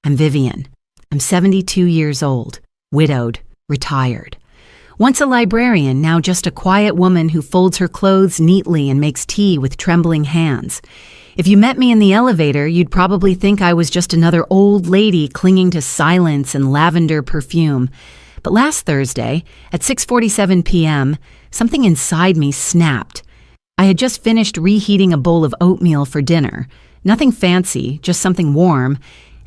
I'm Vivian. I'm 72 years old, widowed, retired. Once a librarian, now just a quiet woman who folds her clothes neatly and makes tea with trembling hands. If you met me in the elevator, you'd probably think I was just another old lady clinging to silence and lavender perfume. But last Thursday, at 6:47 p.m., something inside me snapped. I had just finished reheating a bowl of oatmeal for dinner, nothing fancy, just something warm,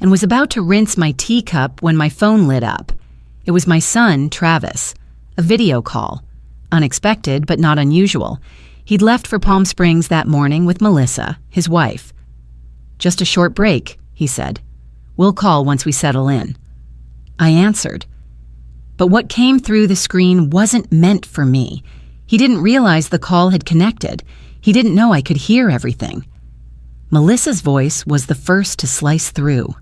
and was about to rinse my teacup when my phone lit up. It was my son, Travis. A video call. Unexpected, but not unusual. He'd left for Palm Springs that morning with Melissa, his wife. "Just a short break," he said. "We'll call once we settle in." I answered. But what came through the screen wasn't meant for me. He didn't realize the call had connected. He didn't know I could hear everything. Melissa's voice was the first to slice through.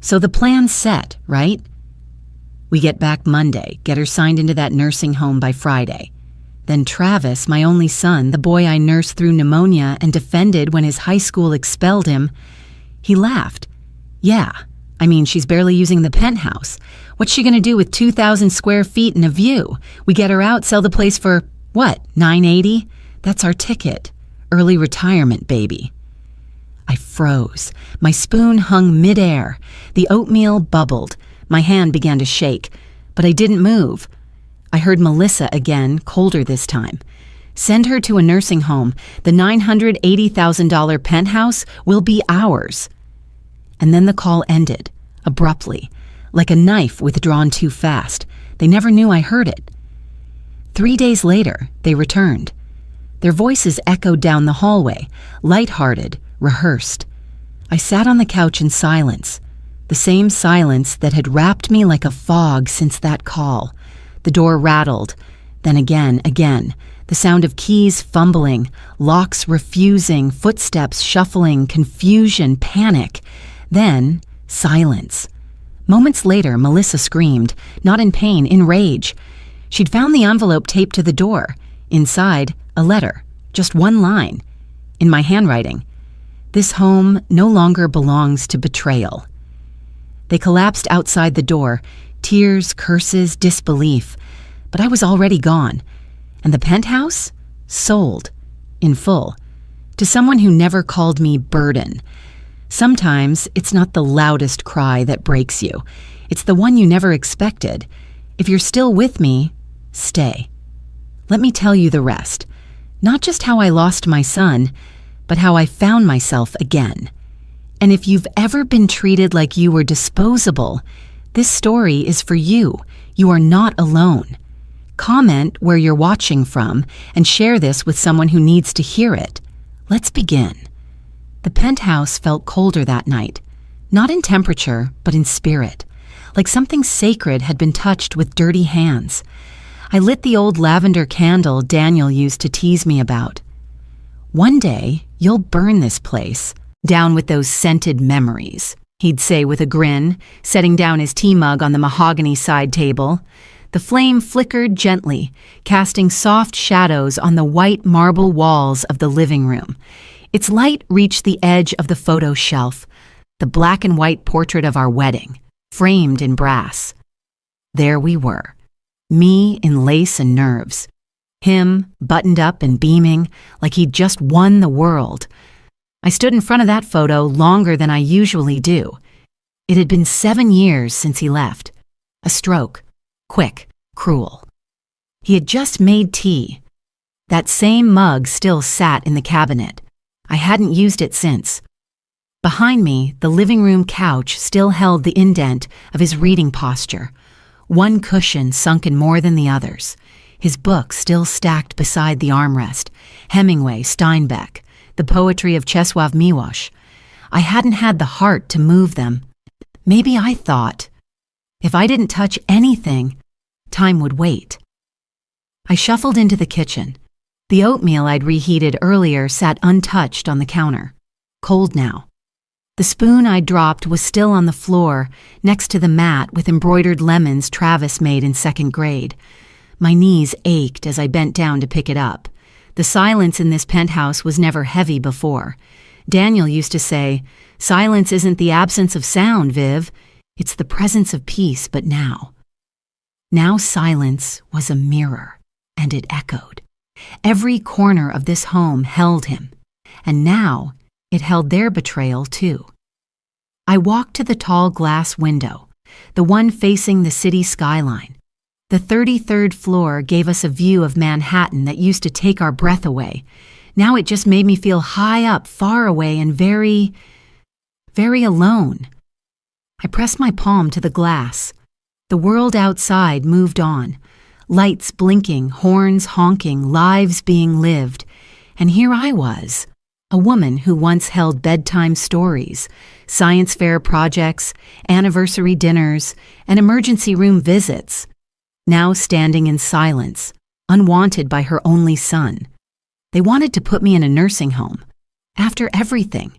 "So the plan's set, right? We get back Monday, get her signed into that nursing home by Friday. Then Travis, my only son, the boy I nursed through pneumonia and defended when his high school expelled him, he laughed. Yeah, I mean, she's barely using the penthouse. What's she gonna do with 2,000 square feet and a view? We get her out, sell the place for, what, $980? That's our ticket. Early retirement, baby." I froze. My spoon hung midair. The oatmeal bubbled. My hand began to shake, but I didn't move. I heard Melissa again, colder this time. "Send her to a nursing home. The $980,000 penthouse will be ours." And then the call ended, abruptly, like a knife withdrawn too fast. They never knew I heard it. 3 days later, they returned. Their voices echoed down the hallway, light-hearted, rehearsed. I sat on the couch in silence. The same silence that had wrapped me like a fog since that call. The door rattled, then again, the sound of keys fumbling, locks refusing, footsteps shuffling, confusion, panic. Then, silence. Moments later, Melissa screamed, not in pain, in rage. She'd found the envelope taped to the door. Inside, a letter, just one line. In my handwriting, "This home no longer belongs to betrayal." They collapsed outside the door, tears, curses, disbelief. But I was already gone. And the penthouse? Sold. In full. To someone who never called me burden. Sometimes it's not the loudest cry that breaks you. It's the one you never expected. If you're still with me, stay. Let me tell you the rest. Not just how I lost my son, but how I found myself again. And if you've ever been treated like you were disposable, this story is for you. You are not alone. Comment where you're watching from and share this with someone who needs to hear it. Let's begin. The penthouse felt colder that night, not in temperature, but in spirit, like something sacred had been touched with dirty hands. I lit the old lavender candle Daniel used to tease me about. "One day, you'll burn this place. Down with those scented memories," he'd say with a grin, setting down his tea mug on the mahogany side table. The flame flickered gently, casting soft shadows on the white marble walls of the living room. Its light reached the edge of the photo shelf, the black and white portrait of our wedding, framed in brass. There we were, me in lace and nerves, him buttoned up and beaming like he'd just won the world. I stood in front of that photo longer than I usually do. It had been 7 years since he left. A stroke. Quick, cruel. He had just made tea. That same mug still sat in the cabinet. I hadn't used it since. Behind me, the living room couch still held the indent of his reading posture. One cushion sunken more than the others. His book still stacked beside the armrest. Hemingway, Steinbeck, the poetry of Czesław Miłosz. I hadn't had the heart to move them. Maybe I thought, if I didn't touch anything, time would wait. I shuffled into the kitchen. The oatmeal I'd reheated earlier sat untouched on the counter, cold now. The spoon I dropped was still on the floor, next to the mat with embroidered lemons Travis made in 2nd grade. My knees ached as I bent down to pick it up. The silence in this penthouse was never heavy before. Daniel used to say, Silence isn't the absence of sound, Viv. It's the presence of peace, but now. Now silence was a mirror, and it echoed. Every corner of this home held him, and now it held their betrayal too. I walked to the tall glass window, the one facing the city skyline. The 33rd floor gave us a view of Manhattan that used to take our breath away. Now it just made me feel high up, far away, and very alone. I pressed my palm to the glass. The world outside moved on. Lights blinking, horns honking, lives being lived. And here I was, a woman who once held bedtime stories, science fair projects, anniversary dinners, and emergency room visits, now standing in silence, unwanted by her only son. They wanted to put me in a nursing home. After everything.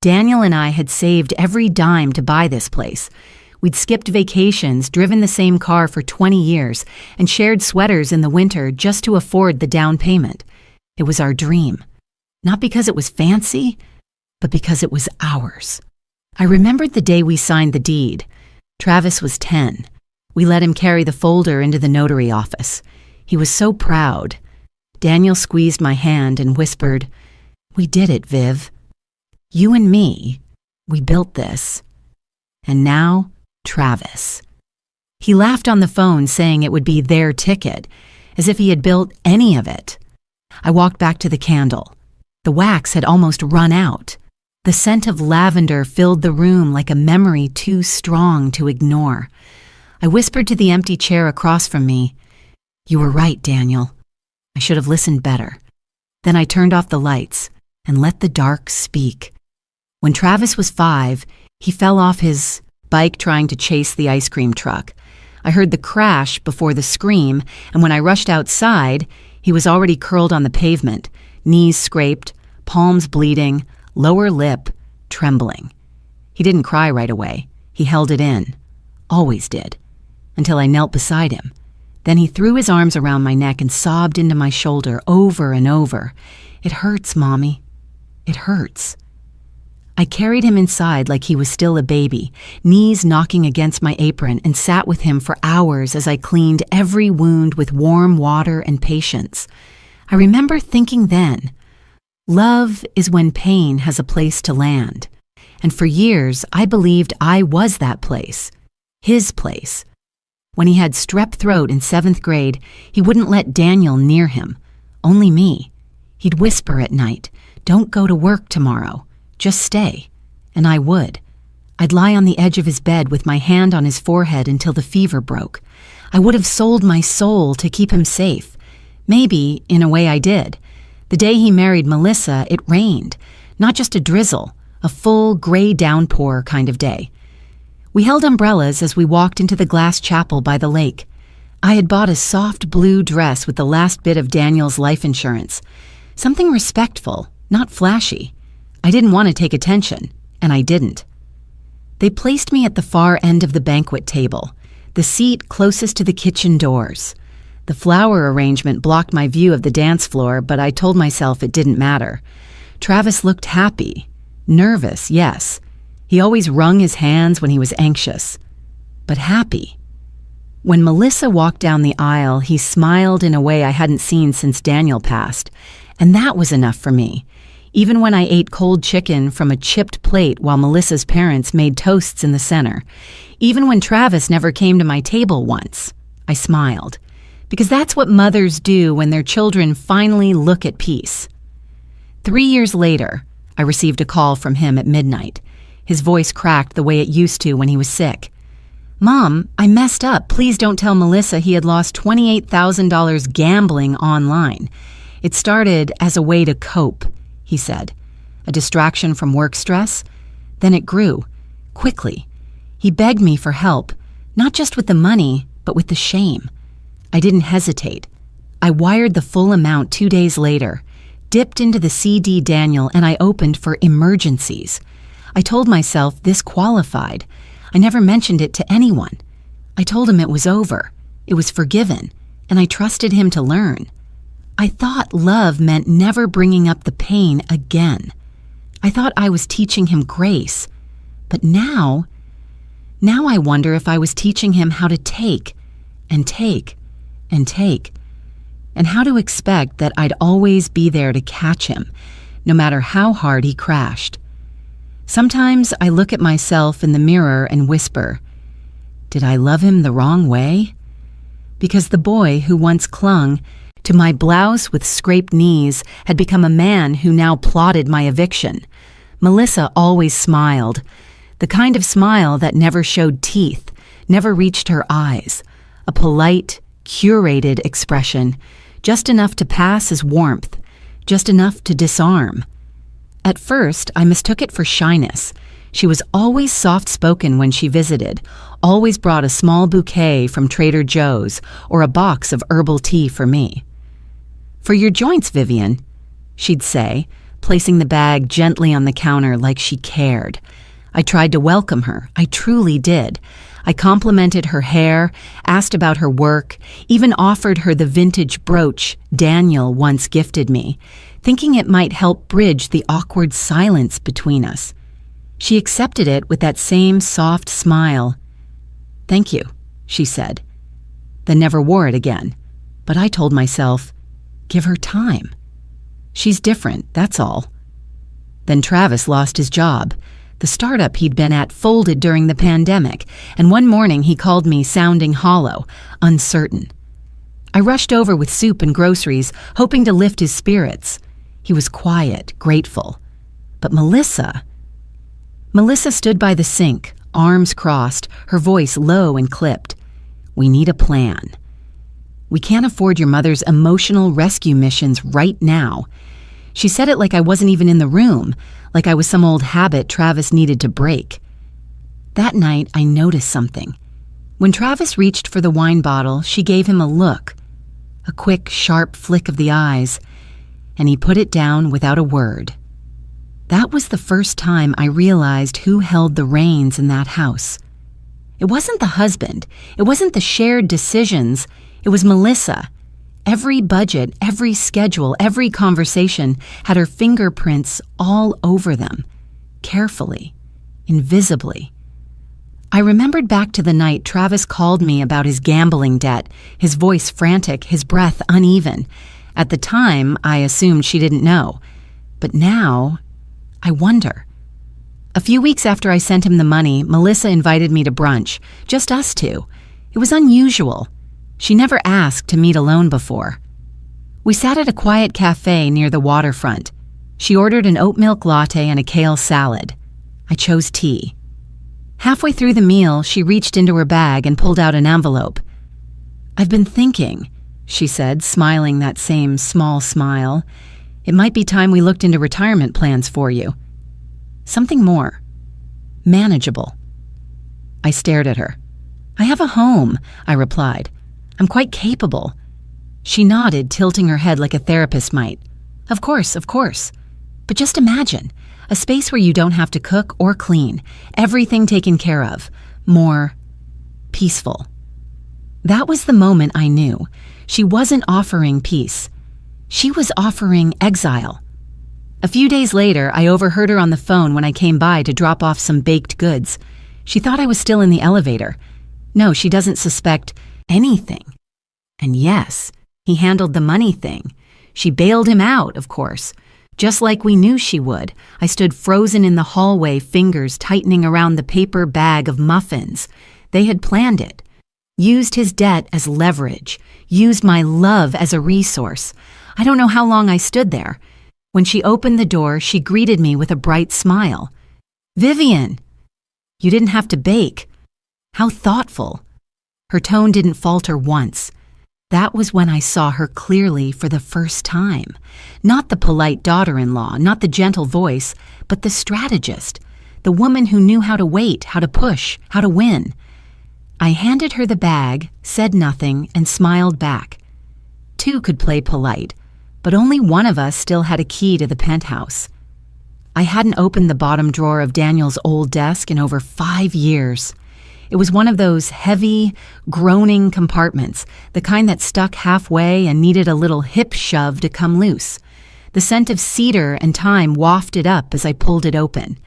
Daniel and I had saved every dime to buy this place. We'd skipped vacations, driven the same car for 20 years, and shared sweaters in the winter just to afford the down payment. It was our dream. Not because it was fancy, but because it was ours. I remembered the day we signed the deed. Travis was 10. We let him carry the folder into the notary office. He was so proud. Daniel squeezed my hand and whispered, "We did it, Viv. You and me, we built this. And now, Travis." He laughed on the phone, saying it would be their ticket, as if he had built any of it. I walked back to the candle. The wax had almost run out. The scent of lavender filled the room like a memory too strong to ignore. I whispered to the empty chair across from me, "You were right, Daniel. I should have listened better." Then I turned off the lights and let the dark speak. When Travis was 5, he fell off his bike trying to chase the ice cream truck. I heard the crash before the scream, and when I rushed outside, he was already curled on the pavement, knees scraped, palms bleeding, lower lip trembling. He didn't cry right away. He held it in. Always did. Until I knelt beside him. Then he threw his arms around my neck and sobbed into my shoulder over and over. "It hurts, Mommy. It hurts." I carried him inside like he was still a baby, knees knocking against my apron, and sat with him for hours as I cleaned every wound with warm water and patience. I remember thinking then, love is when pain has a place to land. And for years, I believed I was that place, his place. When he had strep throat in 7th grade, he wouldn't let Daniel near him, only me. He'd whisper at night, "Don't go to work tomorrow. Just stay." And I would. I'd lie on the edge of his bed with my hand on his forehead until the fever broke. I would have sold my soul to keep him safe. Maybe, in a way, I did. The day he married Melissa, it rained. Not just a drizzle, a full gray downpour kind of day. We held umbrellas as we walked into the glass chapel by the lake. I had bought a soft blue dress with the last bit of Daniel's life insurance. Something respectful, not flashy. I didn't want to take attention, and I didn't. They placed me at the far end of the banquet table, the seat closest to the kitchen doors. The flower arrangement blocked my view of the dance floor, but I told myself it didn't matter. Travis looked happy. Nervous, yes. He always wrung his hands when he was anxious. But happy. When Melissa walked down the aisle, he smiled in a way I hadn't seen since Daniel passed, and that was enough for me. Even when I ate cold chicken from a chipped plate while Melissa's parents made toasts in the center. Even when Travis never came to my table once, I smiled. Because that's what mothers do when their children finally look at peace. 3 years later, I received a call from him at midnight. His voice cracked the way it used to when he was sick. "Mom, I messed up. Please don't tell Melissa he had lost $28,000 gambling online. It started as a way to cope," he said. "A distraction from work stress. Then it grew, quickly. He begged me for help, not just with the money, but with the shame. I didn't hesitate. I wired the full amount 2 days later, dipped into the CD Daniel, and I opened for emergencies. I told myself this qualified. I never mentioned it to anyone. I told him it was over. It was forgiven, and I trusted him to learn. I thought love meant never bringing up the pain again. I thought I was teaching him grace, but now I wonder if I was teaching him how to take and take and take, and how to expect that I'd always be there to catch him, no matter how hard he crashed. Sometimes I look at myself in the mirror and whisper, did I love him the wrong way? Because the boy who once clung to my blouse with scraped knees had become a man who now plotted my eviction. Melissa always smiled, the kind of smile that never showed teeth, never reached her eyes, a polite, curated expression, just enough to pass as warmth, just enough to disarm. At first, I mistook it for shyness. She was always soft-spoken when she visited, always brought a small bouquet from Trader Joe's or a box of herbal tea for me. "For your joints, Vivian," she'd say, placing the bag gently on the counter like she cared. I tried to welcome her. I truly did. I complimented her hair, asked about her work, even offered her the vintage brooch Daniel once gifted me, thinking it might help bridge the awkward silence between us. She accepted it with that same soft smile. "Thank you," she said, then never wore it again. But I told myself, give her time. She's different, that's all. Then Travis lost his job. The startup he'd been at folded during the pandemic, and one morning he called me sounding hollow, uncertain. I rushed over with soup and groceries, hoping to lift his spirits. He was quiet, grateful. But Melissa stood by the sink, arms crossed, her voice low and clipped. "We need a plan. We can't afford your mother's emotional rescue missions right now." She said it like I wasn't even in the room, like I was some old habit Travis needed to break. That night, I noticed something. When Travis reached for the wine bottle, she gave him a look, a quick, sharp flick of the eyes, and he put it down without a word. That was the first time I realized who held the reins in that house. It wasn't the husband. It wasn't the shared decisions. It was Melissa. Every budget, every schedule, every conversation had her fingerprints all over them, carefully, invisibly. I remembered back to the night Travis called me about his gambling debt, his voice frantic, his breath uneven. At the time, I assumed she didn't know. But now, I wonder. A few weeks after I sent him the money, Melissa invited me to brunch, just us two. It was unusual. She never asked to meet alone before. We sat at a quiet cafe near the waterfront. She ordered an oat milk latte and a kale salad. I chose tea. Halfway through the meal, she reached into her bag and pulled out an envelope. "I've been thinking," she said, smiling that same small smile. "It might be time we looked into retirement plans for you. Something more. Manageable." I stared at her. "I have a home," I replied. "I'm quite capable." She nodded, tilting her head like a therapist might. Of course. But just imagine, a space where you don't have to cook or clean, everything taken care of, more peaceful." That was the moment I knew. She wasn't offering peace. She was offering exile. A few days later, I overheard her on the phone when I came by to drop off some baked goods. She thought I was still in the elevator. No, she doesn't suspect anything. And yes, he handled the money thing. She bailed him out, of course. Just like we knew she would, I stood frozen in the hallway, fingers tightening around the paper bag of muffins. They had planned it. Used his debt as leverage. Used my love as a resource. I don't know how long I stood there. When she opened the door, she greeted me with a bright smile. "Vivian, you didn't have to bake. How thoughtful." Her tone didn't falter once. That was when I saw her clearly for the first time. Not the polite daughter-in-law, not the gentle voice, but the strategist, the woman who knew how to wait, how to push, how to win. I handed her the bag, said nothing, and smiled back. Two could play polite, but only one of us still had a key to the penthouse. I hadn't opened the bottom drawer of Daniel's old desk in over 5 years. It was one of those heavy, groaning compartments, the kind that stuck halfway and needed a little hip shove to come loose. The scent of cedar and thyme wafted up as I pulled it open.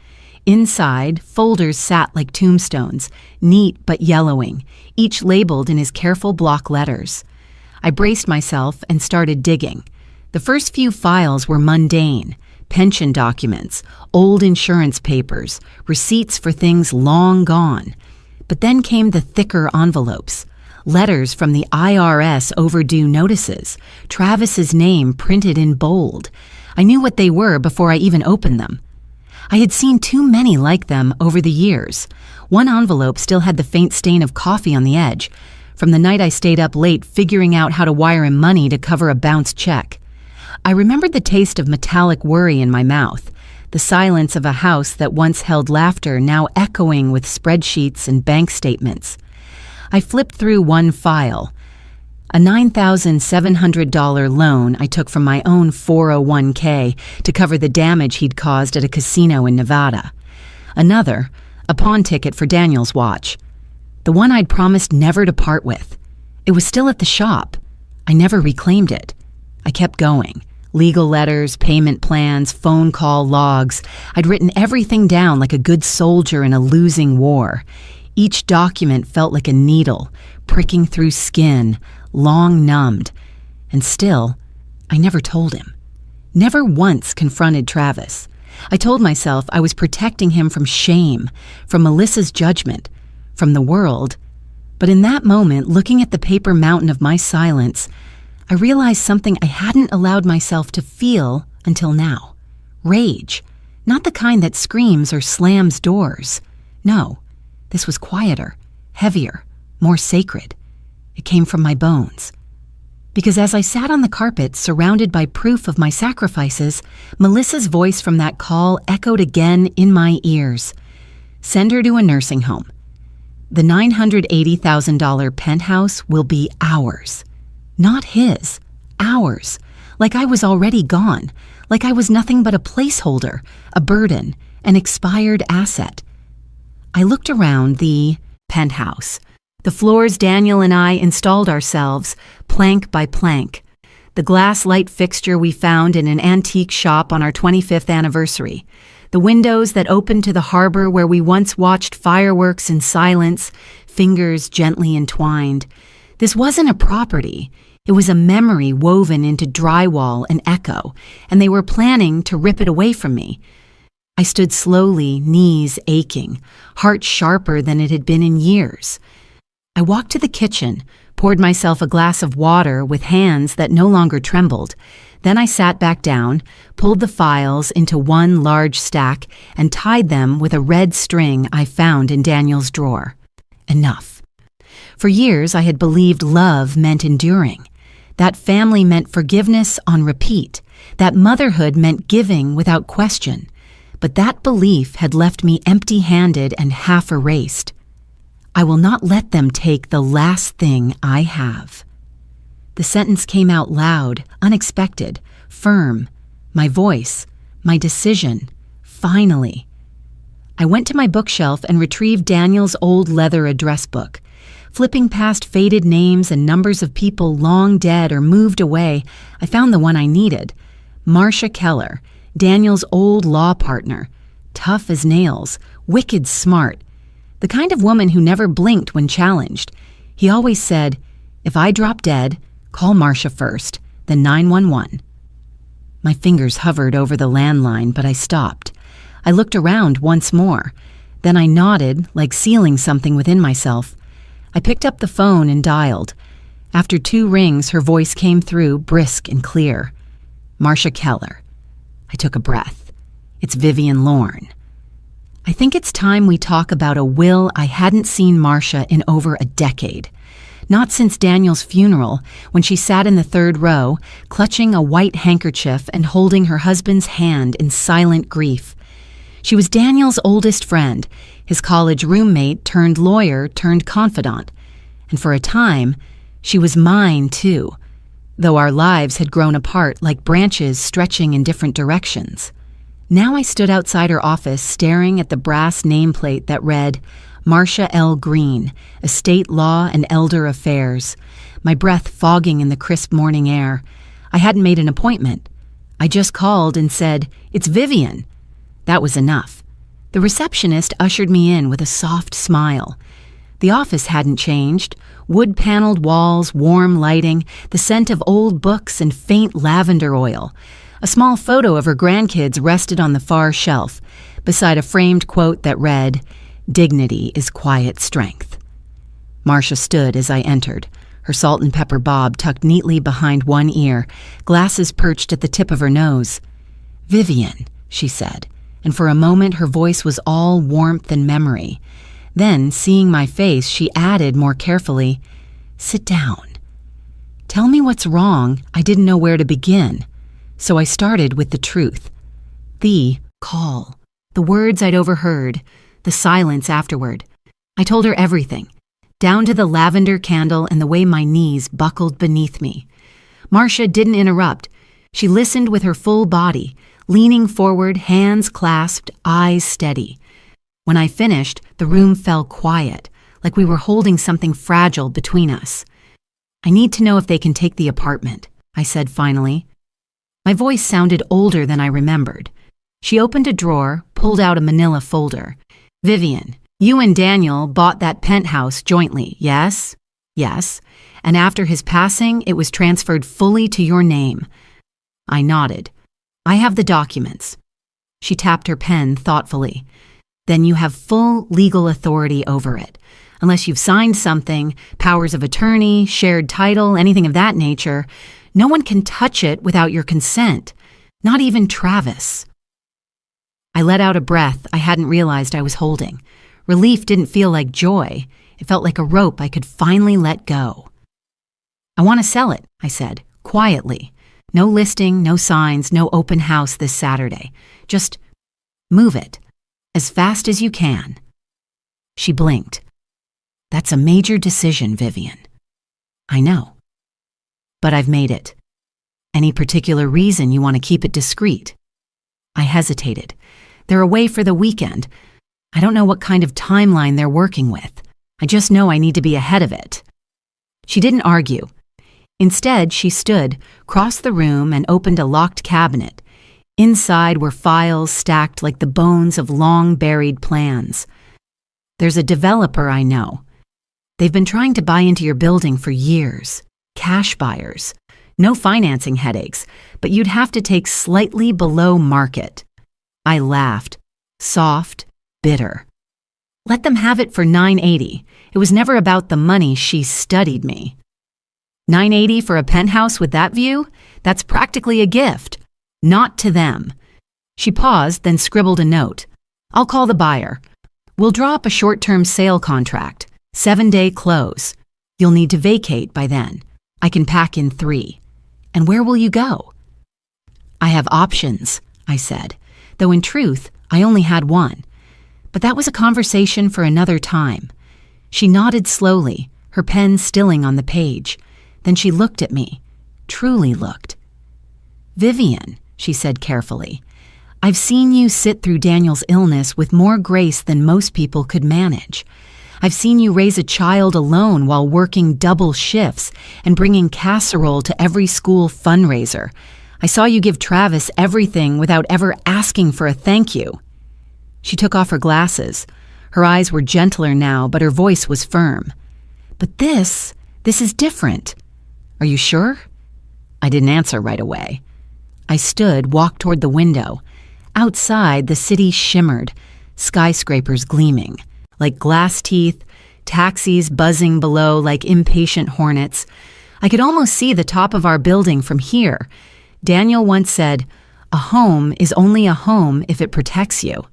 Inside, folders sat like tombstones, neat but yellowing, each labeled in his careful block letters. I braced myself and started digging. The first few files were mundane: pension documents, old insurance papers, receipts for things long gone. But then came the thicker envelopes. Letters from the IRS overdue notices, Travis's name printed in bold. I knew what they were before I even opened them. I had seen too many like them over the years. One envelope still had the faint stain of coffee on the edge, from the night I stayed up late figuring out how to wire him money to cover a bounced check. I remembered the taste of metallic worry in my mouth, the silence of a house that once held laughter now echoing with spreadsheets and bank statements. I flipped through one file, a $9,700 loan I took from my own 401k to cover the damage he'd caused at a casino in Nevada. Another, a pawn ticket for Daniel's watch. The one I'd promised never to part with. It was still at the shop. I never reclaimed it. I kept going. Legal letters, payment plans, phone call logs. I'd written everything down like a good soldier in a losing war. Each document felt like a needle, pricking through skin, long numbed. And still, I never told him. Never once confronted Travis. I told myself I was protecting him from shame, from Melissa's judgment, from the world. But in that moment, looking at the paper mountain of my silence, I realized something I hadn't allowed myself to feel until now. Rage. Not the kind that screams or slams doors. No, this was quieter, heavier, more sacred. It came from my bones. Because as I sat on the carpet, surrounded by proof of my sacrifices, Melissa's voice from that call echoed again in my ears. Send her to a nursing home. The $980,000 penthouse will be ours. Not his. Ours. Like I was already gone. Like I was nothing but a placeholder, a burden, an expired asset. I looked around the penthouse. The floors Daniel and I installed ourselves, plank by plank. The glass light fixture we found in an antique shop on our 25th anniversary. The windows that opened to the harbor where we once watched fireworks in silence, fingers gently entwined. This wasn't a property. It was a memory woven into drywall and echo, and they were planning to rip it away from me. I stood slowly, knees aching, heart sharper than it had been in years. I walked to the kitchen, poured myself a glass of water with hands that no longer trembled. Then I sat back down, pulled the files into one large stack, and tied them with a red string I found in Daniel's drawer. Enough. For years I had believed love meant enduring. That family meant forgiveness on repeat. That motherhood meant giving without question. But that belief had left me empty-handed and half erased. I will not let them take the last thing I have. The sentence came out loud, unexpected, firm. My voice, my decision, finally. I went to my bookshelf and retrieved Daniel's old leather address book. Flipping past faded names and numbers of people long dead or moved away, I found the one I needed. Marcia Keller, Daniel's old law partner. Tough as nails, wicked smart. The kind of woman who never blinked when challenged. He always said, "If I drop dead, call Marcia first, then 911. My fingers hovered over the landline, but I stopped. I looked around once more. Then I nodded, like sealing something within myself. I picked up the phone and dialed. After 2 rings, her voice came through, brisk and clear. Marcia Keller. I took a breath. It's Vivian Lorne. I think it's time we talk about a will I hadn't seen Marcia in over a decade. Not since Daniel's funeral, when she sat in the 3rd row, clutching a white handkerchief and holding her husband's hand in silent grief. She was Daniel's oldest friend, his college roommate turned lawyer turned confidant. And for a time, she was mine too, though our lives had grown apart like branches stretching in different directions. Now I stood outside her office staring at the brass nameplate that read, Marcia L. Green, Estate Law and Elder Affairs, my breath fogging in the crisp morning air. I hadn't made an appointment. I just called and said, "It's Vivian." That was enough. The receptionist ushered me in with a soft smile. The office hadn't changed. Wood-paneled walls, warm lighting, the scent of old books and faint lavender oil. A small photo of her grandkids rested on the far shelf, beside a framed quote that read, "Dignity is quiet strength." Marcia stood as I entered, her salt and pepper bob tucked neatly behind one ear, glasses perched at the tip of her nose. "Vivian," she said, and for a moment her voice was all warmth and memory. Then, seeing my face, she added more carefully, "Sit down. Tell me what's wrong. I didn't know where to begin." So I started with the truth. The call. The words I'd overheard. The silence afterward. I told her everything, down to the lavender candle and the way my knees buckled beneath me. Marcia didn't interrupt. She listened with her full body, leaning forward, hands clasped, eyes steady. When I finished, the room fell quiet, like we were holding something fragile between us. "I need to know if they can take the apartment," I said finally. My voice sounded older than I remembered. She opened a drawer, pulled out a manila folder. "Vivian, you and Daniel bought that penthouse jointly, yes?" "Yes. And after his passing, it was transferred fully to your name." I nodded. "I have the documents." She tapped her pen thoughtfully. "Then you have full legal authority over it. Unless you've signed something, powers of attorney, shared title, anything of that nature, no one can touch it without your consent, not even Travis." I let out a breath I hadn't realized I was holding. Relief didn't feel like joy. It felt like a rope I could finally let go. "I want to sell it," I said, quietly. "No listing, no signs, no open house this Saturday. Just move it. As fast as you can." She blinked. "That's a major decision, Vivian." "I know. But I've made it. Any particular reason you want to keep it discreet?" I hesitated. "They're away for the weekend. I don't know what kind of timeline they're working with. I just know I need to be ahead of it." She didn't argue. Instead, she stood, crossed the room, and opened a locked cabinet. Inside were files stacked like the bones of long-buried plans. "There's a developer I know. They've been trying to buy into your building for years. Cash buyers. No financing headaches, but you'd have to take slightly below market." I laughed. Soft, bitter. "Let them have it for $980. It was never about the money. She studied me." $980 for a penthouse with that view? That's practically a gift. Not to them. She paused, then scribbled a note. "I'll call the buyer. We'll draw up a short-term sale contract. 7-day close. You'll need to vacate by then. I can pack in 3. And where will you go?" "I have options," I said, though in truth, I only had one. But that was a conversation for another time. She nodded slowly, her pen stilling on the page. Then she looked at me, truly looked. "Vivian," she said carefully, "I've seen you sit through Daniel's illness with more grace than most people could manage. I've seen you raise a child alone while working double shifts and bringing casserole to every school fundraiser. I saw you give Travis everything without ever asking for a thank you." She took off her glasses. Her eyes were gentler now, but her voice was firm. "But this is different. Are you sure?" I didn't answer right away. I stood, walked toward the window. Outside, the city shimmered, skyscrapers gleaming, like glass teeth, taxis buzzing below like impatient hornets. I could almost see the top of our building from here. Daniel once said, "A home is only a home if it protects you."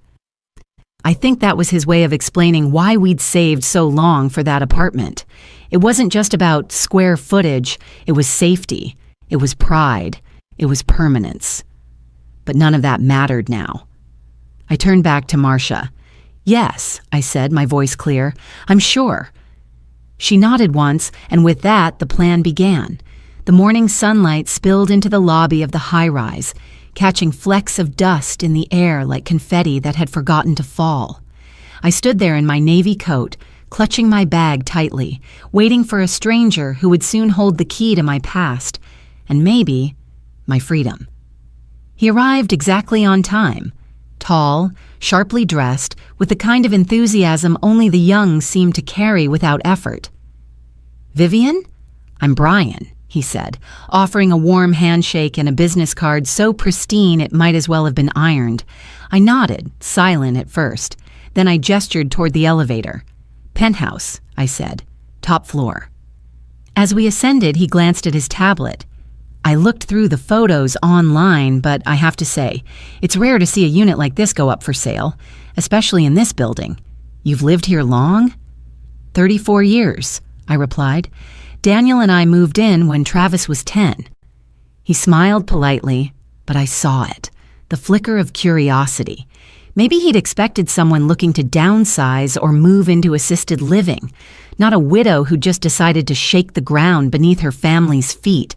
I think that was his way of explaining why we'd saved so long for that apartment. It wasn't just about square footage, it was safety, it was pride, it was permanence. But none of that mattered now. I turned back to Marcia. "Yes," I said, my voice clear, "I'm sure." She nodded once, and with that, the plan began. The morning sunlight spilled into the lobby of the high-rise, catching flecks of dust in the air like confetti that had forgotten to fall. I stood there in my navy coat, clutching my bag tightly, waiting for a stranger who would soon hold the key to my past, and maybe my freedom. He arrived exactly on time, tall, sharply dressed, with the kind of enthusiasm only the young seem to carry without effort. "Vivian? I'm Brian," he said, offering a warm handshake and a business card so pristine it might as well have been ironed. I nodded, silent at first. Then I gestured toward the elevator. "Penthouse," I said. "Top floor." As we ascended, he glanced at his tablet. I looked through the photos online, but I have to say, it's rare to see a unit like this go up for sale, especially in this building. "You've lived here long?" 34 years, I replied. "Daniel and I moved in when Travis was 10. He smiled politely, but I saw it, the flicker of curiosity. Maybe he'd expected someone looking to downsize or move into assisted living, not a widow who just decided to shake the ground beneath her family's feet.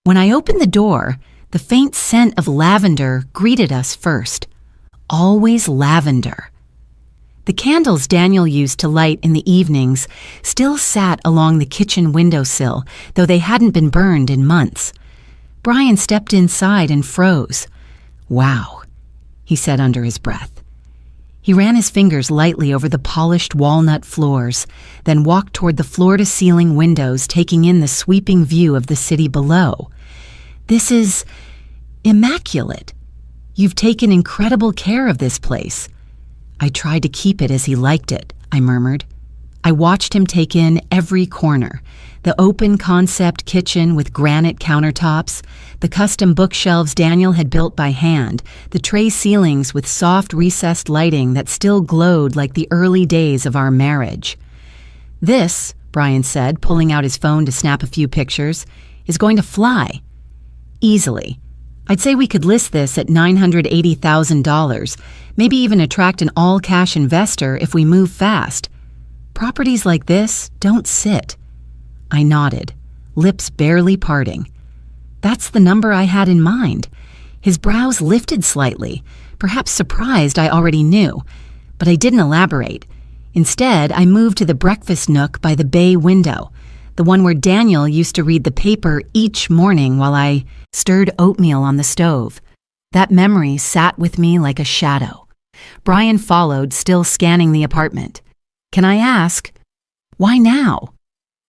When I opened the door, the faint scent of lavender greeted us first. Always lavender. The candles Daniel used to light in the evenings still sat along the kitchen windowsill, though they hadn't been burned in months. Brian stepped inside and froze. "Wow," he said under his breath. He ran his fingers lightly over the polished walnut floors, then walked toward the floor-to-ceiling windows, taking in the sweeping view of the city below. "This is immaculate. You've taken incredible care of this place." "I tried to keep it as he liked it," I murmured. I watched him take in every corner, the open concept kitchen with granite countertops, the custom bookshelves Daniel had built by hand, the tray ceilings with soft recessed lighting that still glowed like the early days of our marriage. "This," Brian said, pulling out his phone to snap a few pictures, "is going to fly." Easily. I'd say we could list this at $980,000, maybe even attract an all-cash investor if we move fast. Properties like this don't sit. I nodded, lips barely parting. That's the number I had in mind. His brows lifted slightly, perhaps surprised I already knew, but I didn't elaborate. Instead, I moved to the breakfast nook by the bay window, the one where Daniel used to read the paper each morning while I stirred oatmeal on the stove. That memory sat with me like a shadow. Brian followed, still scanning the apartment. "Can I ask, why now?"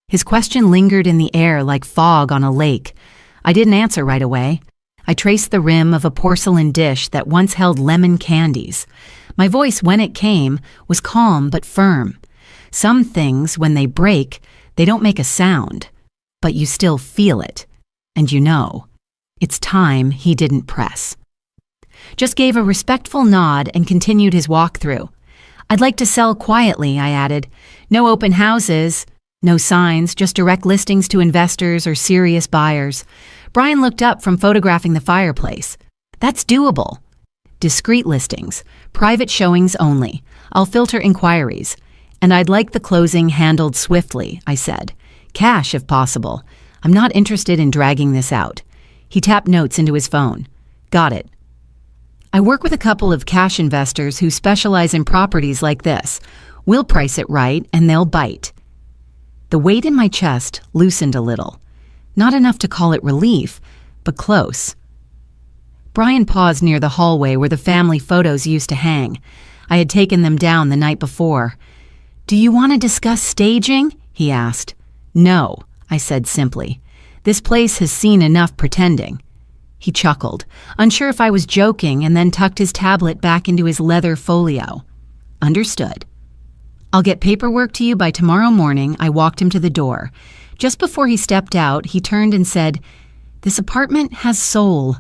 His question lingered in the air like fog on a lake. I didn't answer right away. I traced the rim of a porcelain dish that once held lemon candies. My voice, when it came, was calm but firm. Some things, when they break, they don't make a sound, but you still feel it. And you know, it's time he didn't press. Just gave a respectful nod and continued his walkthrough. "I'd like to sell quietly," I added. "No open houses, no signs, just direct listings to investors or serious buyers." Brian looked up from photographing the fireplace. "That's doable." "Discreet listings, private showings only. I'll filter inquiries. And I'd like the closing handled swiftly," I said. "Cash, if possible. I'm not interested in dragging this out." He tapped notes into his phone. "Got it. I work with a couple of cash investors who specialize in properties like this. We'll price it right, and they'll bite." The weight in my chest loosened a little. Not enough to call it relief, but close. Brian paused near the hallway where the family photos used to hang. I had taken them down the night before. "Do you want to discuss staging?" he asked. "No," I said simply. "This place has seen enough pretending." He chuckled, unsure if I was joking, and then tucked his tablet back into his leather folio. "Understood." "I'll get paperwork to you by tomorrow morning." I walked him to the door. Just before he stepped out, he turned and said, "This apartment has soul.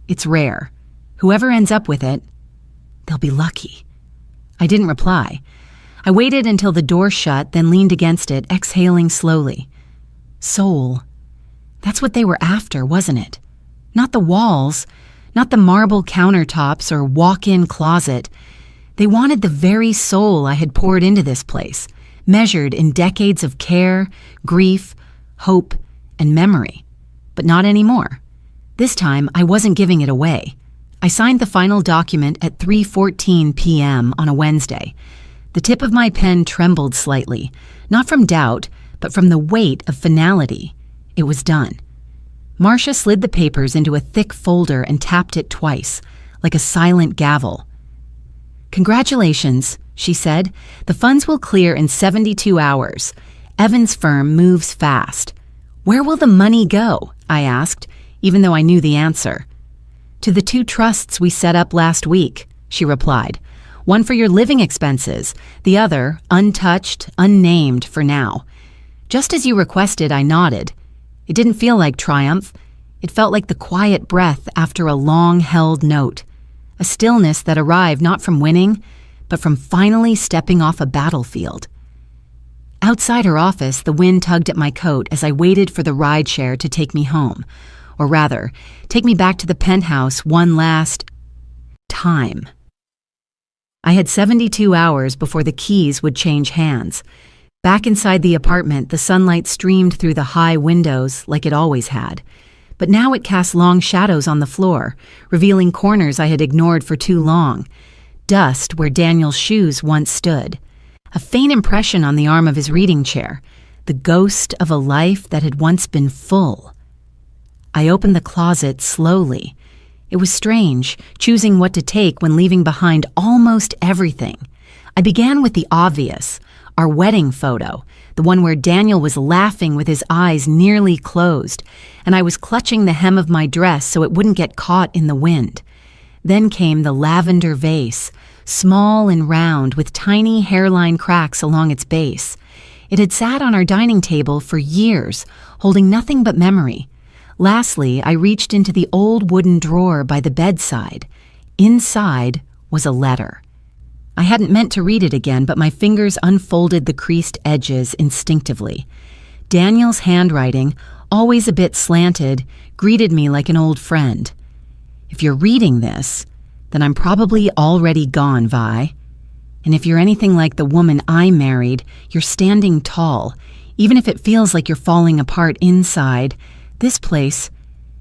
It's rare. Whoever ends up with it, they'll be lucky." I didn't reply. I waited until the door shut, then leaned against it, exhaling slowly. Soul. That's what they were after, wasn't it? Not the walls, not the marble countertops or walk-in closet. They wanted the very soul I had poured into this place, measured in decades of care, grief, hope, and memory. But not anymore. This time, I wasn't giving it away. I signed the final document at 3:14 p.m. on a Wednesday. The tip of my pen trembled slightly, not from doubt, but from the weight of finality. It was done. Marcia slid the papers into a thick folder and tapped it twice, like a silent gavel. "Congratulations," she said. "The funds will clear in 72 hours. Evan's firm moves fast." "Where will the money go?" I asked, even though I knew the answer. "To the 2 trusts we set up last week," she replied. "One for your living expenses, the other, untouched, unnamed for now." Just as you requested, I nodded. It didn't feel like triumph. It felt like the quiet breath after a long-held note, a stillness that arrived not from winning, but from finally stepping off a battlefield. Outside her office, the wind tugged at my coat as I waited for the rideshare to take me home, or rather, take me back to the penthouse one last time. I had 72 hours before the keys would change hands. Back inside the apartment, the sunlight streamed through the high windows like it always had. But now it cast long shadows on the floor, revealing corners I had ignored for too long. Dust where Daniel's shoes once stood. A faint impression on the arm of his reading chair. The ghost of a life that had once been full. I opened the closet slowly. It was strange, choosing what to take when leaving behind almost everything. I began with the obvious, our wedding photo, the one where Daniel was laughing with his eyes nearly closed, and I was clutching the hem of my dress so it wouldn't get caught in the wind. Then came the lavender vase, small and round with tiny hairline cracks along its base. It had sat on our dining table for years, holding nothing but memory. Lastly, I reached into the old wooden drawer by the bedside. Inside was a letter. I hadn't meant to read it again, but my fingers unfolded the creased edges instinctively. Daniel's handwriting, always a bit slanted, greeted me like an old friend. "If you're reading this, then I'm probably already gone, Vi. And if you're anything like the woman I married, you're standing tall. Even if it feels like you're falling apart inside, this place,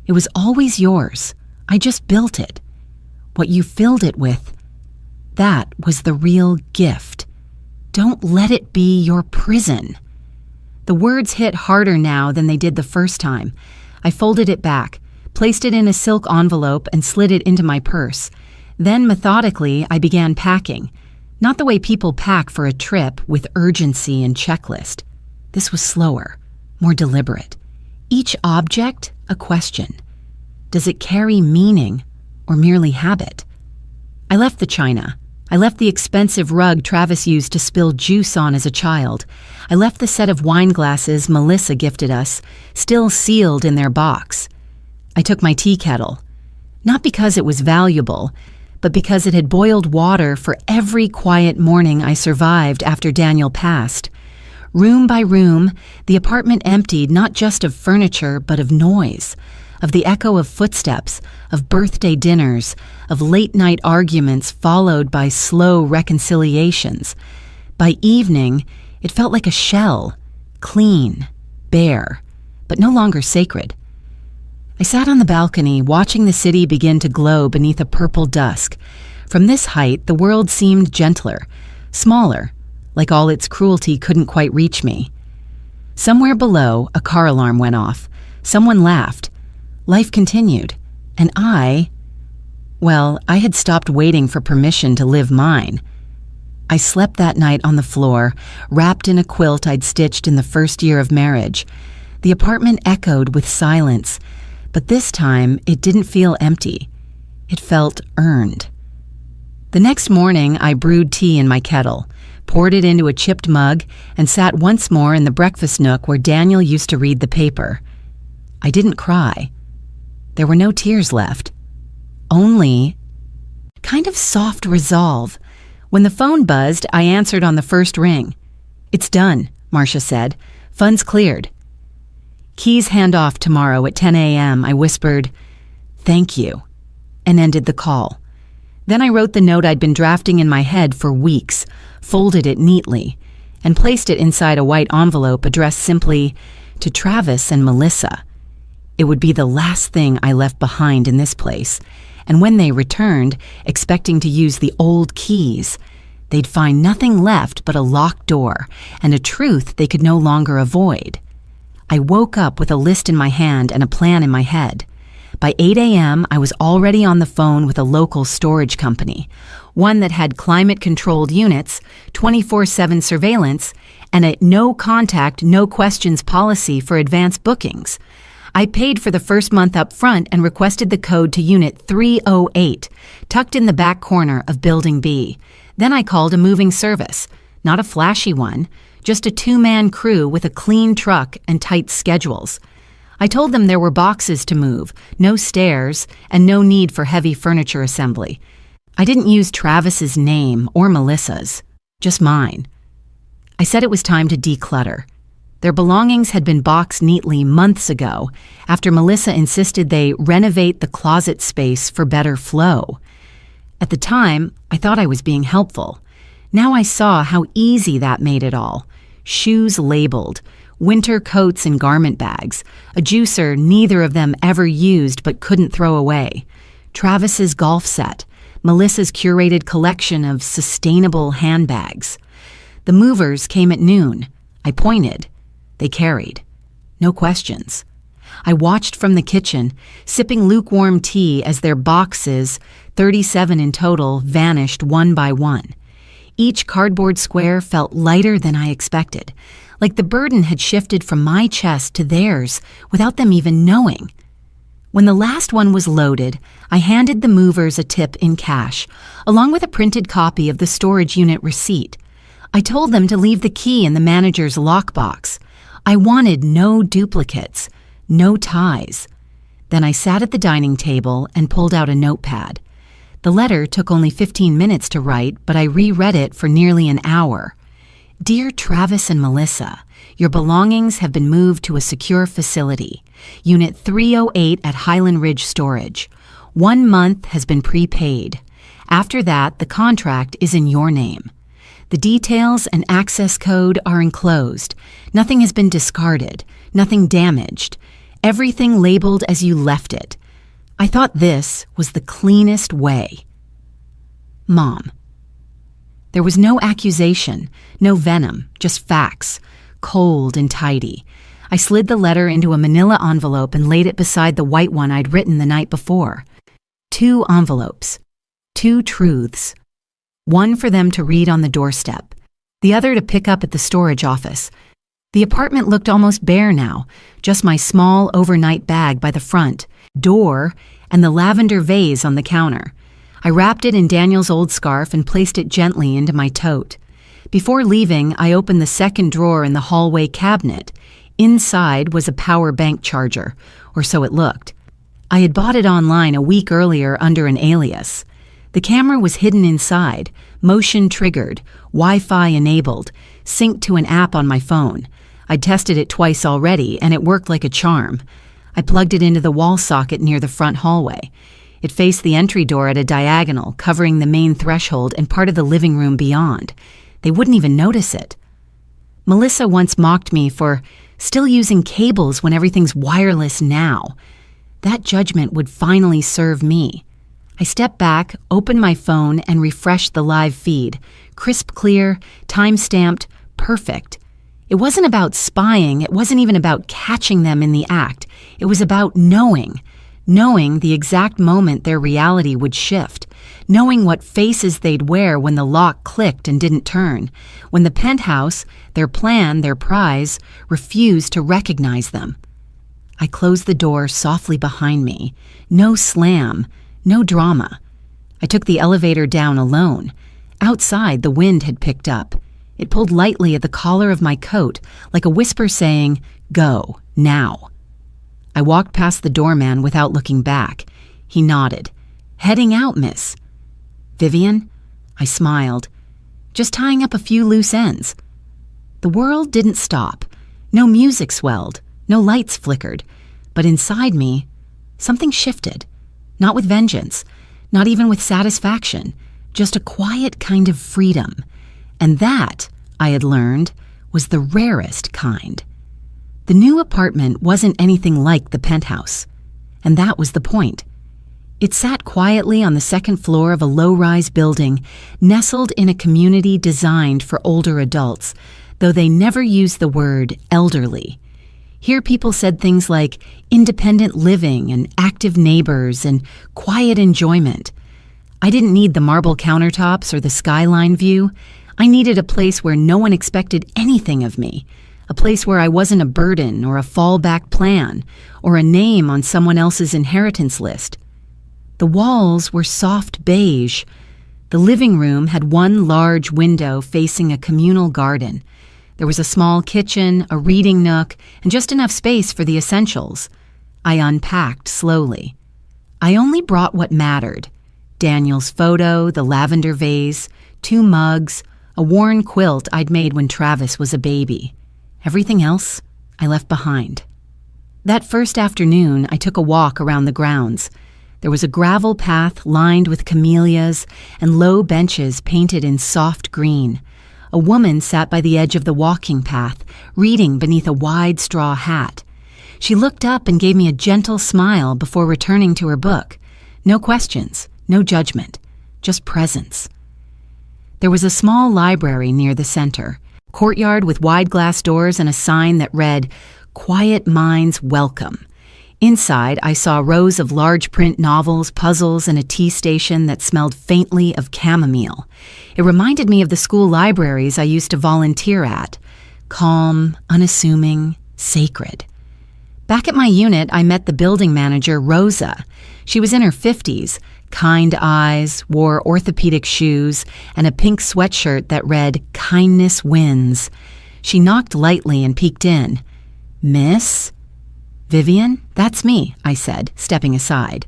it was always yours. I just built it. What you filled it with, that was the real gift. Don't let it be your prison." The words hit harder now than they did the first time. I folded it back, placed it in a silk envelope, and slid it into my purse. Then, methodically, I began packing. Not the way people pack for a trip, with urgency and checklist. This was slower, more deliberate. Each object, a question. Does it carry meaning or merely habit? I left the china. I left the expensive rug Travis used to spill juice on as a child. I left the set of wine glasses Melissa gifted us, still sealed in their box. I took my tea kettle. Not because it was valuable, but because it had boiled water for every quiet morning I survived after Daniel passed. Room by room, the apartment emptied not just of furniture, but of noise, of the echo of footsteps, of birthday dinners, of late-night arguments followed by slow reconciliations. By evening, it felt like a shell, clean, bare, but no longer sacred. I sat on the balcony, watching the city begin to glow beneath a purple dusk. From this height, the world seemed gentler, smaller, like all its cruelty couldn't quite reach me. Somewhere below, a car alarm went off. Someone laughed. Life continued, and I had stopped waiting for permission to live mine. I slept that night on the floor, wrapped in a quilt I'd stitched in the first year of marriage. The apartment echoed with silence, but this time it didn't feel empty. It felt earned. The next morning, I brewed tea in my kettle, poured it into a chipped mug, and sat once more in the breakfast nook where Daniel used to read the paper. I didn't cry. There were no tears left. Only kind of soft resolve. When the phone buzzed, I answered on the first ring. "It's done," Marcia said. "Funds cleared." "Keys handoff tomorrow at 10 a.m., I whispered, "Thank you," and ended the call. Then I wrote the note I'd been drafting in my head for weeks, folded it neatly, and placed it inside a white envelope addressed simply to Travis and Melissa. It would be the last thing I left behind in this place, and when they returned, expecting to use the old keys, they'd find nothing left but a locked door and a truth they could no longer avoid. I woke up with a list in my hand and a plan in my head. By 8 a.m., I was already on the phone with a local storage company, one that had climate-controlled units, 24/7 surveillance, and a no-contact, no-questions policy for advance bookings. I paid for the first month up front and requested the code to Unit 308, tucked in the back corner of Building B. Then I called a moving service, not a flashy one, just a two-man crew with a clean truck and tight schedules. I told them there were boxes to move, no stairs, and no need for heavy furniture assembly. I didn't use Travis's name or Melissa's, just mine. I said it was time to declutter. Their belongings had been boxed neatly months ago after Melissa insisted they renovate the closet space for better flow. At the time, I thought I was being helpful. Now I saw how easy that made it all. Shoes labeled, winter coats in garment bags, a juicer neither of them ever used but couldn't throw away, Travis's golf set, Melissa's curated collection of sustainable handbags. The movers came at noon. I pointed. They carried. No questions. I watched from the kitchen, sipping lukewarm tea as their boxes, 37 in total, vanished one by one. Each cardboard square felt lighter than I expected, like the burden had shifted from my chest to theirs without them even knowing. When the last one was loaded, I handed the movers a tip in cash, along with a printed copy of the storage unit receipt. I told them to leave the key in the manager's lockbox. I wanted no duplicates, no ties. Then I sat at the dining table and pulled out a notepad. The letter took only 15 minutes to write, but I reread it for nearly an hour. Dear Travis and Melissa, your belongings have been moved to a secure facility, Unit 308 at Highland Ridge Storage. 1 month has been prepaid. After that, the contract is in your name. The details and access code are enclosed. Nothing has been discarded, nothing damaged. Everything labeled as you left it. I thought this was the cleanest way. Mom. There was no accusation, no venom, just facts, cold and tidy. I slid the letter into a manila envelope and laid it beside the white one I'd written the night before. 2 envelopes, 2 truths. One for them to read on the doorstep, the other to pick up at the storage office. The apartment looked almost bare now, just my small overnight bag by the front, door, and the lavender vase on the counter. I wrapped it in Daniel's old scarf and placed it gently into my tote. Before leaving, I opened the second drawer in the hallway cabinet. Inside was a power bank charger, or so it looked. I had bought it online a week earlier under an alias. The camera was hidden inside, motion-triggered, Wi-Fi enabled, synced to an app on my phone. I'd tested it twice already, and it worked like a charm. I plugged it into the wall socket near the front hallway. It faced the entry door at a diagonal, covering the main threshold and part of the living room beyond. They wouldn't even notice it. Melissa once mocked me for still using cables when everything's wireless now. That judgment would finally serve me. I stepped back, opened my phone, and refreshed the live feed. Crisp clear, time-stamped, perfect. It wasn't about spying. It wasn't even about catching them in the act. It was about knowing the exact moment their reality would shift, knowing what faces they'd wear when the lock clicked and didn't turn, when the penthouse, their plan, their prize, refused to recognize them. I closed the door softly behind me. No slam, no drama. I took the elevator down alone. Outside, the wind had picked up. It pulled lightly at the collar of my coat, like a whisper saying, "Go, now." I walked past the doorman without looking back. He nodded. "Heading out, miss." "Vivian?" I smiled. "Just tying up a few loose ends." The world didn't stop. No music swelled. No lights flickered. But inside me, something shifted. Not with vengeance. Not even with satisfaction. Just a quiet kind of freedom. And that, I had learned, was the rarest kind. The new apartment wasn't anything like the penthouse. And that was the point. It sat quietly on the second floor of a low-rise building, nestled in a community designed for older adults, though they never used the word elderly. Here people said things like independent living and active neighbors and quiet enjoyment. I didn't need the marble countertops or the skyline view. I needed a place where no one expected anything of me, a place where I wasn't a burden or a fallback plan or a name on someone else's inheritance list. The walls were soft beige. The living room had one large window facing a communal garden. There was a small kitchen, a reading nook, and just enough space for the essentials. I unpacked slowly. I only brought what mattered: Daniel's photo, the lavender vase, 2 mugs, a worn quilt I'd made when Travis was a baby. Everything else I left behind. That first afternoon, I took a walk around the grounds. There was a gravel path lined with camellias and low benches painted in soft green. A woman sat by the edge of the walking path, reading beneath a wide straw hat. She looked up and gave me a gentle smile before returning to her book. No questions, no judgment, just presence. There was a small library near the center, courtyard with wide glass doors and a sign that read, "Quiet Minds Welcome." Inside, I saw rows of large print novels, puzzles, and a tea station that smelled faintly of chamomile. It reminded me of the school libraries I used to volunteer at. Calm, unassuming, sacred. Back at my unit, I met the building manager, Rosa. She was in her 50s, kind eyes, wore orthopedic shoes, and a pink sweatshirt that read, "Kindness Wins." She knocked lightly and peeked in. "Miss?" "Vivian, that's me," I said, stepping aside.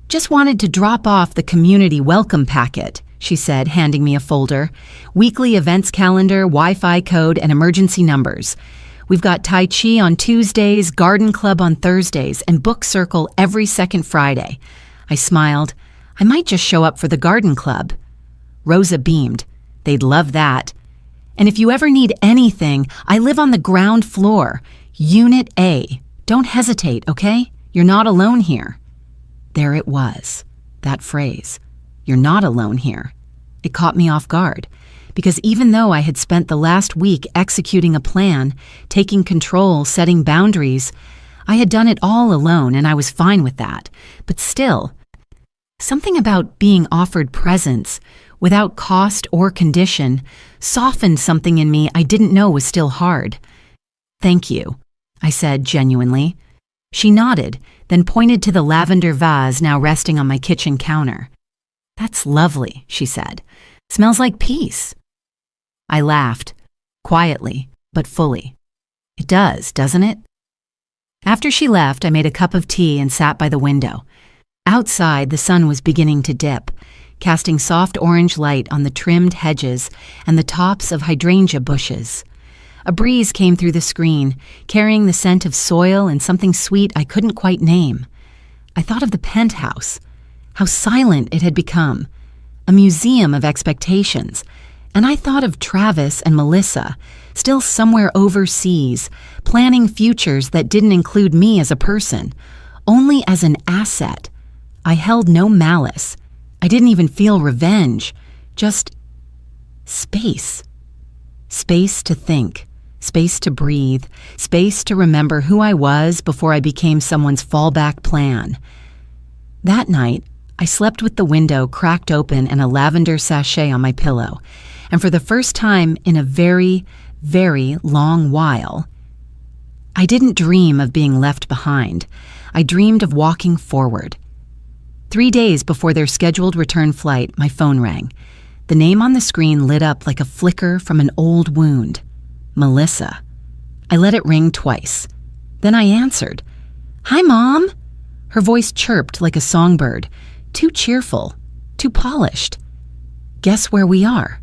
"Just wanted to drop off the community welcome packet," she said, handing me a folder. "Weekly events calendar, Wi-Fi code, and emergency numbers. We've got Tai Chi on Tuesdays, garden club on Thursdays, and book circle every second Friday." I smiled. "I might just show up for the garden club." Rosa beamed. "They'd love that. And if you ever need anything, I live on the ground floor, Unit A. Don't hesitate, okay? You're not alone here." There it was, that phrase. You're not alone here. It caught me off guard, because even though I had spent the last week executing a plan, taking control, setting boundaries, I had done it all alone and I was fine with that. But still, something about being offered presence, without cost or condition, softened something in me I didn't know was still hard. "Thank you," I said genuinely. She nodded, then pointed to the lavender vase now resting on my kitchen counter. "That's lovely," she said. "Smells like peace." I laughed, quietly, but fully. "It does, doesn't it?" After she left, I made a cup of tea and sat by the window. Outside, the sun was beginning to dip, casting soft orange light on the trimmed hedges and the tops of hydrangea bushes. A breeze came through the screen, carrying the scent of soil and something sweet I couldn't quite name. I thought of the penthouse, how silent it had become, a museum of expectations, and I thought of Travis and Melissa, still somewhere overseas, planning futures that didn't include me as a person, only as an asset. I held no malice. I didn't even feel revenge, just space. Space to think. Space to breathe, space to remember who I was before I became someone's fallback plan. That night, I slept with the window cracked open and a lavender sachet on my pillow, and for the first time in a very, very long while, I didn't dream of being left behind. I dreamed of walking forward. 3 days before their scheduled return flight, my phone rang. The name on the screen lit up like a flicker from an old wound. Melissa. I let it ring twice. Then I answered. "Hi, Mom." Her voice chirped like a songbird, too cheerful, too polished. "Guess where we are?"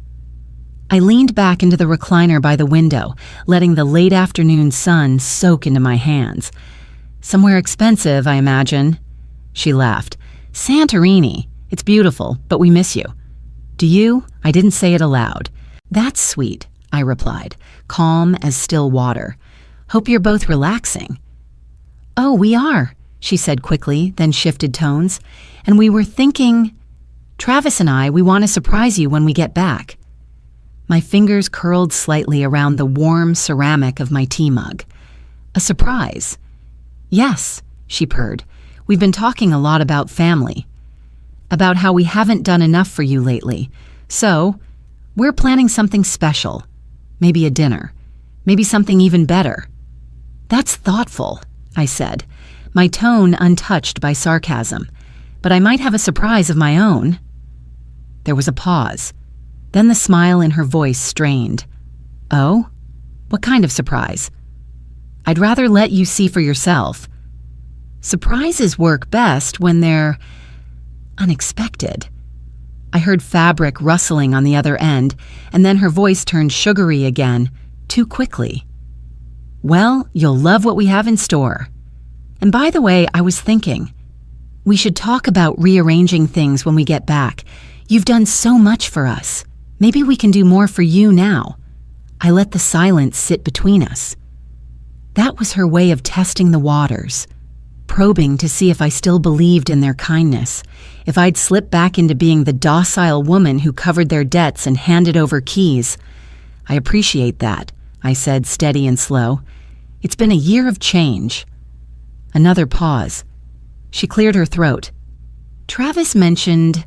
I leaned back into the recliner by the window, letting the late afternoon sun soak into my hands. "Somewhere expensive, I imagine." She laughed. "Santorini. It's beautiful, but we miss you." "Do you?" I didn't say it aloud. "That's sweet," I replied, calm as still water. "Hope you're both relaxing." "Oh, we are," she said quickly, then shifted tones. "And we were thinking, Travis and I, we want to surprise you when we get back." My fingers curled slightly around the warm ceramic of my tea mug. A surprise. Yes, she purred. We've been talking a lot about family. About how we haven't done enough for you lately. So, we're planning something special. Maybe a dinner. Maybe something even better. That's thoughtful, I said, my tone untouched by sarcasm. But I might have a surprise of my own. There was a pause. Then the smile in her voice strained. Oh? What kind of surprise? I'd rather let you see for yourself. Surprises work best when they're unexpected. I heard fabric rustling on the other end, and then her voice turned sugary again, too quickly. Well, you'll love what we have in store. And by the way, I was thinking, we should talk about rearranging things when we get back. You've done so much for us. Maybe we can do more for you now. I let the silence sit between us. That was her way of testing the waters, probing to see if I still believed in their kindness, if I'd slipped back into being the docile woman who covered their debts and handed over keys. I appreciate that, I said, steady and slow. It's been a year of change. Another pause. She cleared her throat. Travis mentioned,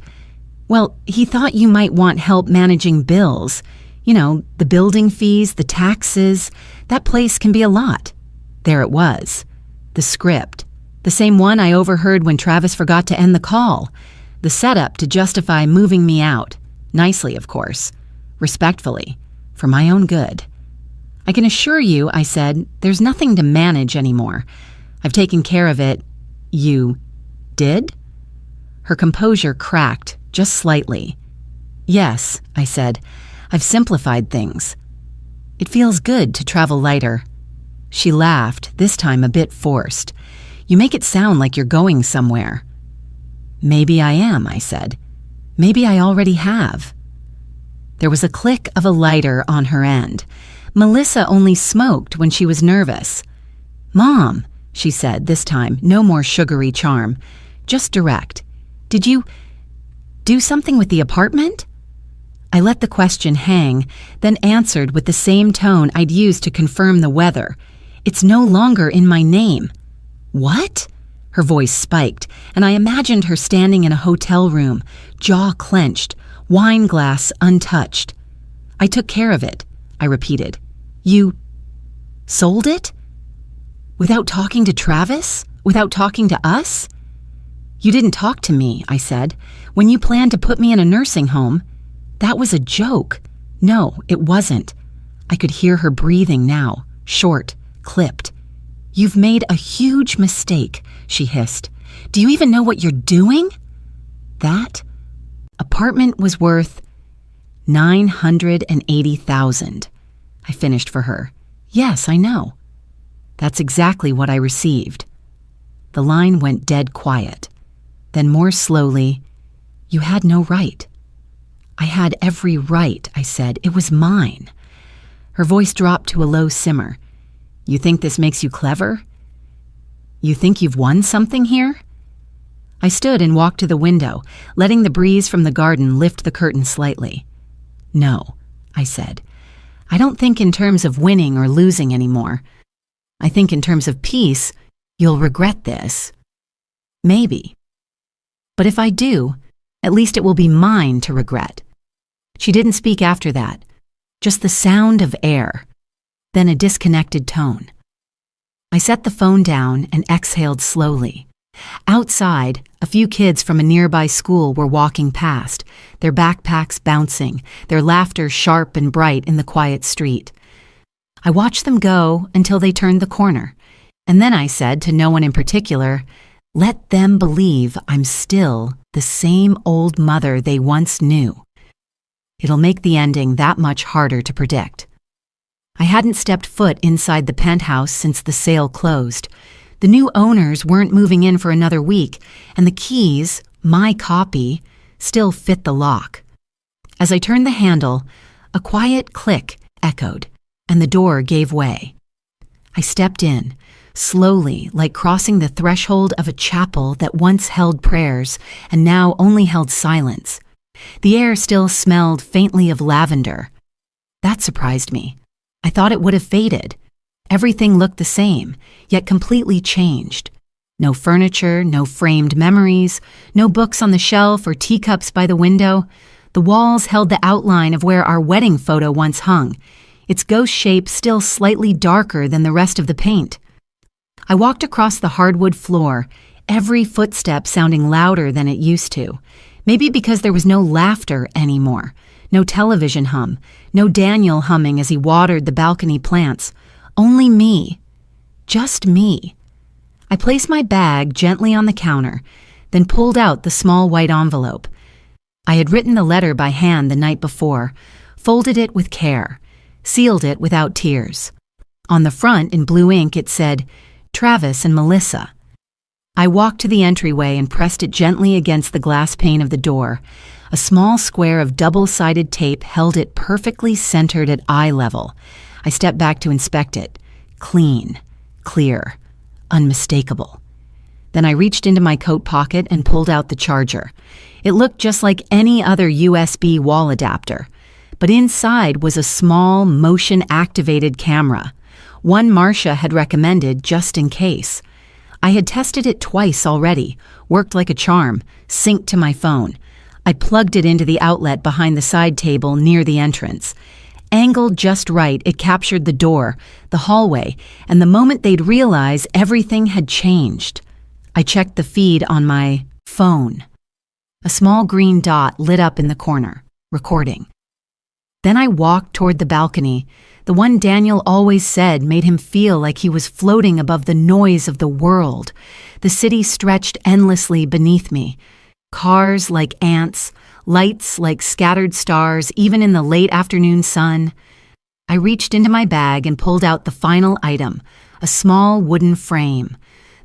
well, he thought you might want help managing bills. You know, the building fees, the taxes. That place can be a lot. There it was. The script. The same one I overheard when Travis forgot to end the call. The setup to justify moving me out. Nicely, of course. Respectfully. For my own good. I can assure you, I said, there's nothing to manage anymore. I've taken care of it. You did? Her composure cracked, just slightly. Yes, I said. I've simplified things. It feels good to travel lighter. She laughed, this time a bit forced. You make it sound like you're going somewhere. Maybe I am, I said. Maybe I already have. There was a click of a lighter on her end. Melissa only smoked when she was nervous. Mom, she said, this time, no more sugary charm. Just direct. Did you do something with the apartment? I let the question hang, then answered with the same tone I'd used to confirm the weather. It's no longer in my name. What? Her voice spiked, and I imagined her standing in a hotel room, jaw clenched, wine glass untouched. I took care of it, I repeated. You sold it? Without talking to Travis? Without talking to us? You didn't talk to me, I said. When you planned to put me in a nursing home, that was a joke. No, it wasn't. I could hear her breathing now, short, clipped. You've made a huge mistake, she hissed. Do you even know what you're doing? That apartment was worth $980,000. I finished for her. Yes, I know. That's exactly what I received. The line went dead quiet. Then more slowly, you had no right. I had every right, I said. It was mine. Her voice dropped to a low simmer. You think this makes you clever? You think you've won something here? I stood and walked to the window, letting the breeze from the garden lift the curtain slightly. No, I said. I don't think in terms of winning or losing anymore. I think in terms of peace, you'll regret this. Maybe. But if I do, at least it will be mine to regret. She didn't speak after that, just the sound of air, then a disconnected tone. I set the phone down and exhaled slowly. Outside, a few kids from a nearby school were walking past, their backpacks bouncing, their laughter sharp and bright in the quiet street. I watched them go until they turned the corner, and then I said to no one in particular, let them believe I'm still the same old mother they once knew. It'll make the ending that much harder to predict. I hadn't stepped foot inside the penthouse since the sale closed. The new owners weren't moving in for another week, and the keys, my copy, still fit the lock. As I turned the handle, a quiet click echoed, and the door gave way. I stepped in, slowly, like crossing the threshold of a chapel that once held prayers and now only held silence. The air still smelled faintly of lavender. That surprised me. I thought it would have faded. Everything looked the same, yet completely changed. No furniture, no framed memories, no books on the shelf or teacups by the window. The walls held the outline of where our wedding photo once hung, its ghost shape still slightly darker than the rest of the paint. I walked across the hardwood floor, every footstep sounding louder than it used to. Maybe because there was no laughter anymore, no television hum, no Daniel humming as he watered the balcony plants. Only me. Just me. I placed my bag gently on the counter, then pulled out the small white envelope. I had written the letter by hand the night before, folded it with care, sealed it without tears. On the front, in blue ink, it said, Travis and Melissa. I walked to the entryway and pressed it gently against the glass pane of the door. A small square of double-sided tape held it perfectly centered at eye level. I stepped back to inspect it. Clean, clear, unmistakable. Then I reached into my coat pocket and pulled out the charger. It looked just like any other USB wall adapter, but inside was a small, motion-activated camera, one Marcia had recommended just in case. I had tested it twice already, worked like a charm, synced to my phone. I plugged it into the outlet behind the side table near the entrance. Angled just right, it captured the door, the hallway, and the moment they'd realize everything had changed. I checked the feed on my phone. A small green dot lit up in the corner, recording. Then I walked toward the balcony, the one Daniel always said made him feel like he was floating above the noise of the world. The city stretched endlessly beneath me. Cars like ants, lights like scattered stars, even in the late afternoon sun. I reached into my bag and pulled out the final item, a small wooden frame.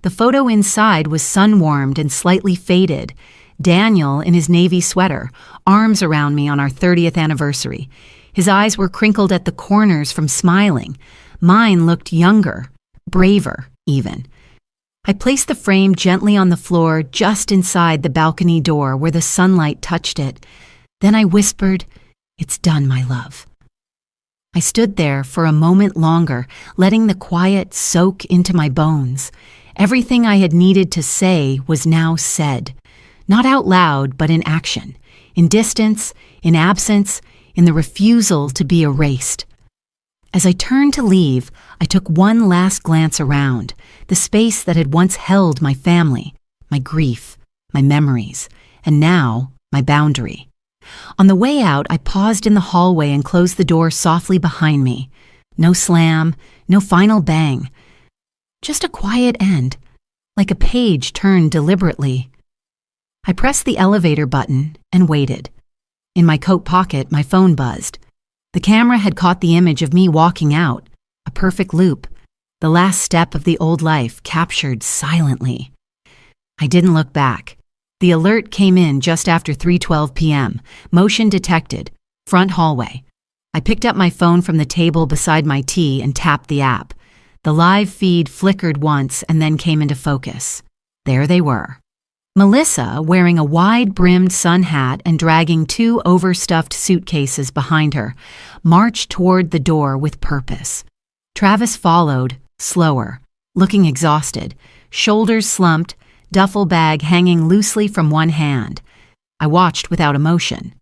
The photo inside was sun-warmed and slightly faded. Daniel in his navy sweater, arms around me on our 30th anniversary. His eyes were crinkled at the corners from smiling. Mine looked younger, braver, even. I placed the frame gently on the floor just inside the balcony door where the sunlight touched it. Then I whispered, "It's done, my love." I stood there for a moment longer, letting the quiet soak into my bones. Everything I had needed to say was now said. Not out loud, but in action, in distance, in absence, in the refusal to be erased. As I turned to leave, I took one last glance around, the space that had once held my family, my grief, my memories, and now my boundary. On the way out, I paused in the hallway and closed the door softly behind me. No slam, no final bang. Just a quiet end, like a page turned deliberately. I pressed the elevator button and waited. In my coat pocket, my phone buzzed. The camera had caught the image of me walking out, a perfect loop, the last step of the old life captured silently. I didn't look back. The alert came in just after 3:12 p.m. Motion detected. Front hallway. I picked up my phone from the table beside my tea and tapped the app. The live feed flickered once and then came into focus. There they were. Melissa, wearing a wide-brimmed sun hat and dragging two overstuffed suitcases behind her, marched toward the door with purpose. Travis followed, slower, looking exhausted, shoulders slumped, duffel bag hanging loosely from one hand. I watched without emotion.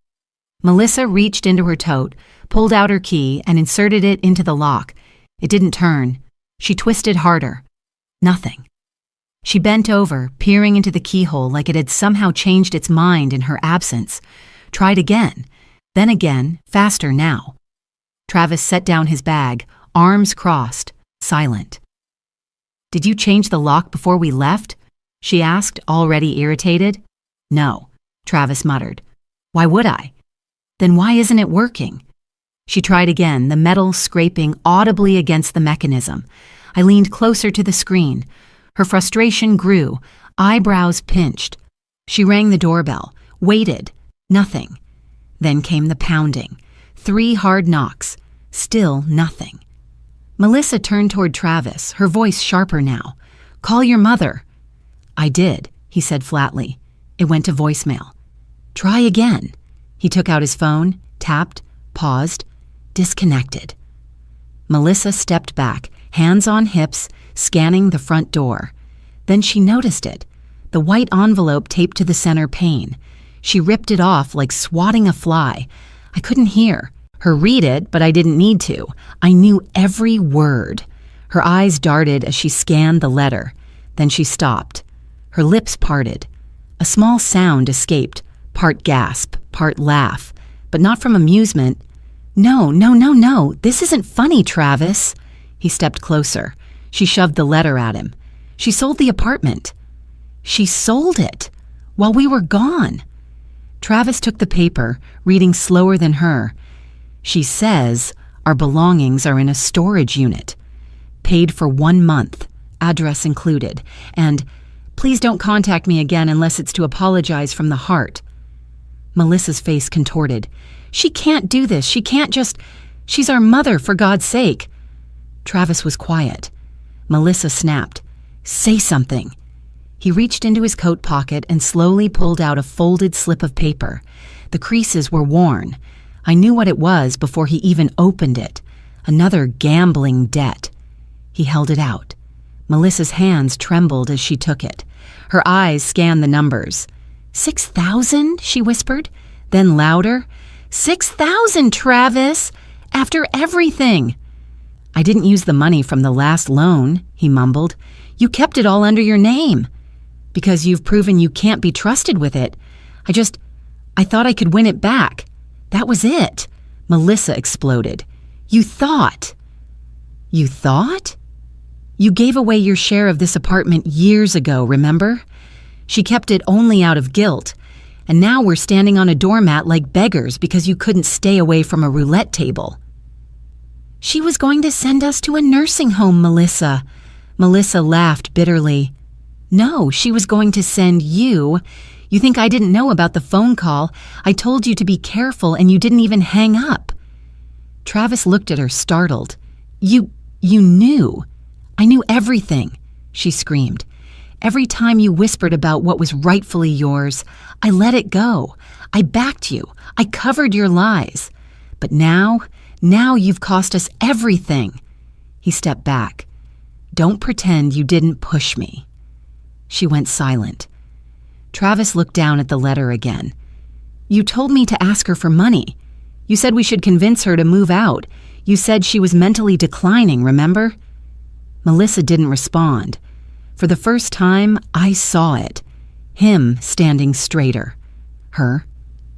Melissa reached into her tote, pulled out her key, and inserted it into the lock. It didn't turn. She twisted harder. Nothing. She bent over, peering into the keyhole like it had somehow changed its mind in her absence. Tried again, then again, faster now. Travis set down his bag, arms crossed, silent. "Did you change the lock before we left?" she asked, already irritated. "No," Travis muttered. "Why would I?" "Then why isn't it working?" She tried again, the metal scraping audibly against the mechanism. I leaned closer to the screen. Her frustration grew, eyebrows pinched. She rang the doorbell, waited, nothing. Then came the pounding. 3 hard knocks, still nothing. Melissa turned toward Travis, her voice sharper now. "Call your mother." "I did," he said flatly. It went to voicemail. "Try again." He took out his phone, tapped, paused, disconnected. Melissa stepped back, hands on hips, scanning the front door. Then she noticed it, the white envelope taped to the center pane. She ripped it off like swatting a fly. I couldn't hear her read it, but I didn't need to. I knew every word. Her eyes darted as she scanned the letter. Then she stopped. Her lips parted. A small sound escaped, part gasp, part laugh, but not from amusement. No, this isn't funny, Travis. He stepped closer. She shoved the letter at him. She sold the apartment. She sold it while we were gone. Travis took the paper, reading slower than her. She says our belongings are in a storage unit. Paid for 1 month, address included, and please don't contact me again unless it's to apologize from the heart. Melissa's face contorted. She can't do this. She can't just... She's our mother, for God's sake. Travis was quiet. Melissa snapped. Say something. He reached into his coat pocket and slowly pulled out a folded slip of paper. The creases were worn. I knew what it was before he even opened it. Another gambling debt. He held it out. Melissa's hands trembled as she took it. Her eyes scanned the numbers. 6,000, she whispered. Then louder, 6,000, Travis! After everything! I didn't use the money from the last loan, he mumbled. You kept it all under your name. Because you've proven you can't be trusted with it. I thought I could win it back. That was it. Melissa exploded. You thought? You thought? You gave away your share of this apartment years ago, remember? She kept it only out of guilt. And now we're standing on a doormat like beggars because you couldn't stay away from a roulette table. She was going to send us to a nursing home, Melissa. Melissa laughed bitterly. No, she was going to send you. You think I didn't know about the phone call? I told you to be careful and you didn't even hang up. Travis looked at her, startled. You knew. I knew everything, she screamed. Every time you whispered about what was rightfully yours, I let it go. I backed you. I covered your lies. But now you've cost us everything. He stepped back. Don't pretend you didn't push me. She went silent. Travis looked down at the letter again. You told me to ask her for money. You said we should convince her to move out. You said she was mentally declining, remember? Melissa didn't respond. For the first time, I saw it. Him standing straighter. Her,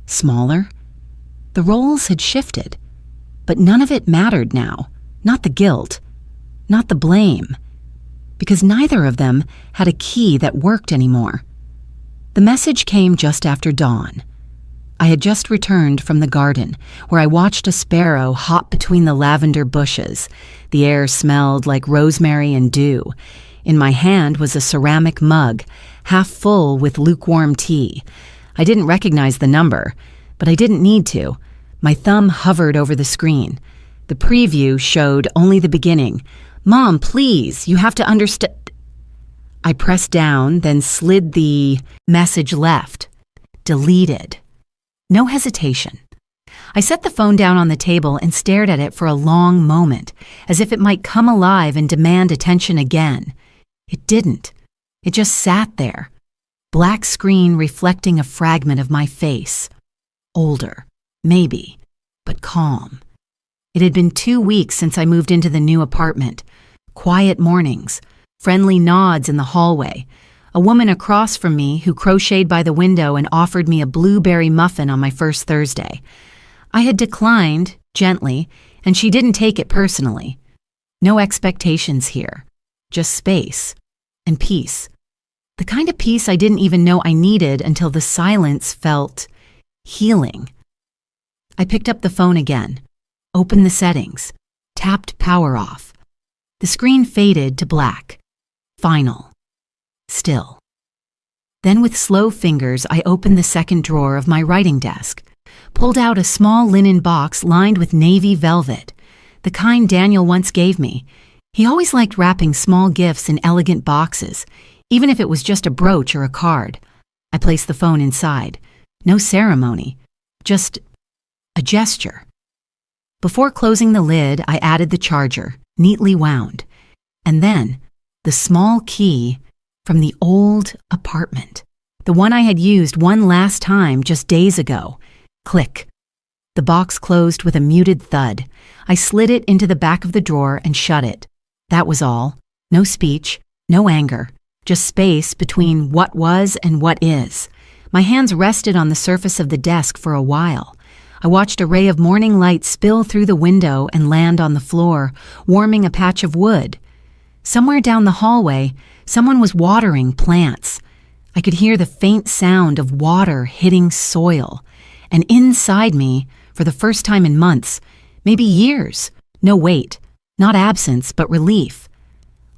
smaller. The roles had shifted. But none of it mattered now. Not the guilt. Not the blame. Because neither of them had a key that worked anymore. The message came just after dawn. I had just returned from the garden, where I watched a sparrow hop between the lavender bushes. The air smelled like rosemary and dew. In my hand was a ceramic mug, half full with lukewarm tea. I didn't recognize the number, but I didn't need to. My thumb hovered over the screen. The preview showed only the beginning. Mom, please, you have to understand. I pressed down, then slid the message left. Deleted. No hesitation. I set the phone down on the table and stared at it for a long moment, as if it might come alive and demand attention again. It didn't. It just sat there. Black screen reflecting a fragment of my face. Older, maybe, but calm. It had been 2 weeks since I moved into the new apartment. Quiet mornings. Friendly nods in the hallway. A woman across from me who crocheted by the window and offered me a blueberry muffin on my first Thursday. I had declined, gently, and she didn't take it personally. No expectations here. Just space. And peace. The kind of peace I didn't even know I needed until the silence felt healing. I picked up the phone again. Opened the settings. Tapped power off. The screen faded to black. Final. Still. Then with slow fingers, I opened the second drawer of my writing desk, pulled out a small linen box lined with navy velvet, the kind Daniel once gave me. He always liked wrapping small gifts in elegant boxes, even if it was just a brooch or a card. I placed the phone inside. No ceremony, just a gesture. Before closing the lid, I added the charger, neatly wound. And then, the small key from the old apartment, the one I had used one last time just days ago. Click. The box closed with a muted thud. I slid it into the back of the drawer and shut it. That was all. No speech, no anger, just space between what was and what is. My hands rested on the surface of the desk for a while. I watched a ray of morning light spill through the window and land on the floor, warming a patch of wood. Somewhere down the hallway, someone was watering plants. I could hear the faint sound of water hitting soil. And inside me, for the first time in months, maybe years, no wait, not absence, but relief.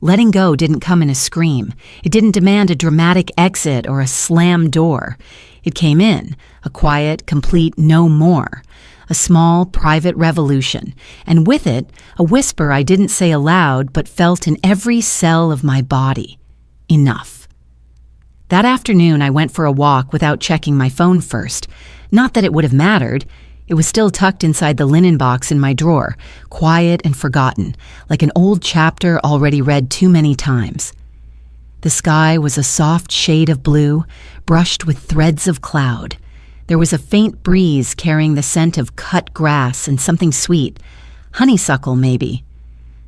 Letting go didn't come in a scream. It didn't demand a dramatic exit or a slammed door. It came in, a quiet, complete no more. A small, private revolution, and with it, a whisper I didn't say aloud but felt in every cell of my body. Enough. That afternoon, I went for a walk without checking my phone first. Not that it would have mattered. It was still tucked inside the linen box in my drawer, quiet and forgotten, like an old chapter already read too many times. The sky was a soft shade of blue, brushed with threads of cloud. There was a faint breeze carrying the scent of cut grass and something sweet, honeysuckle maybe.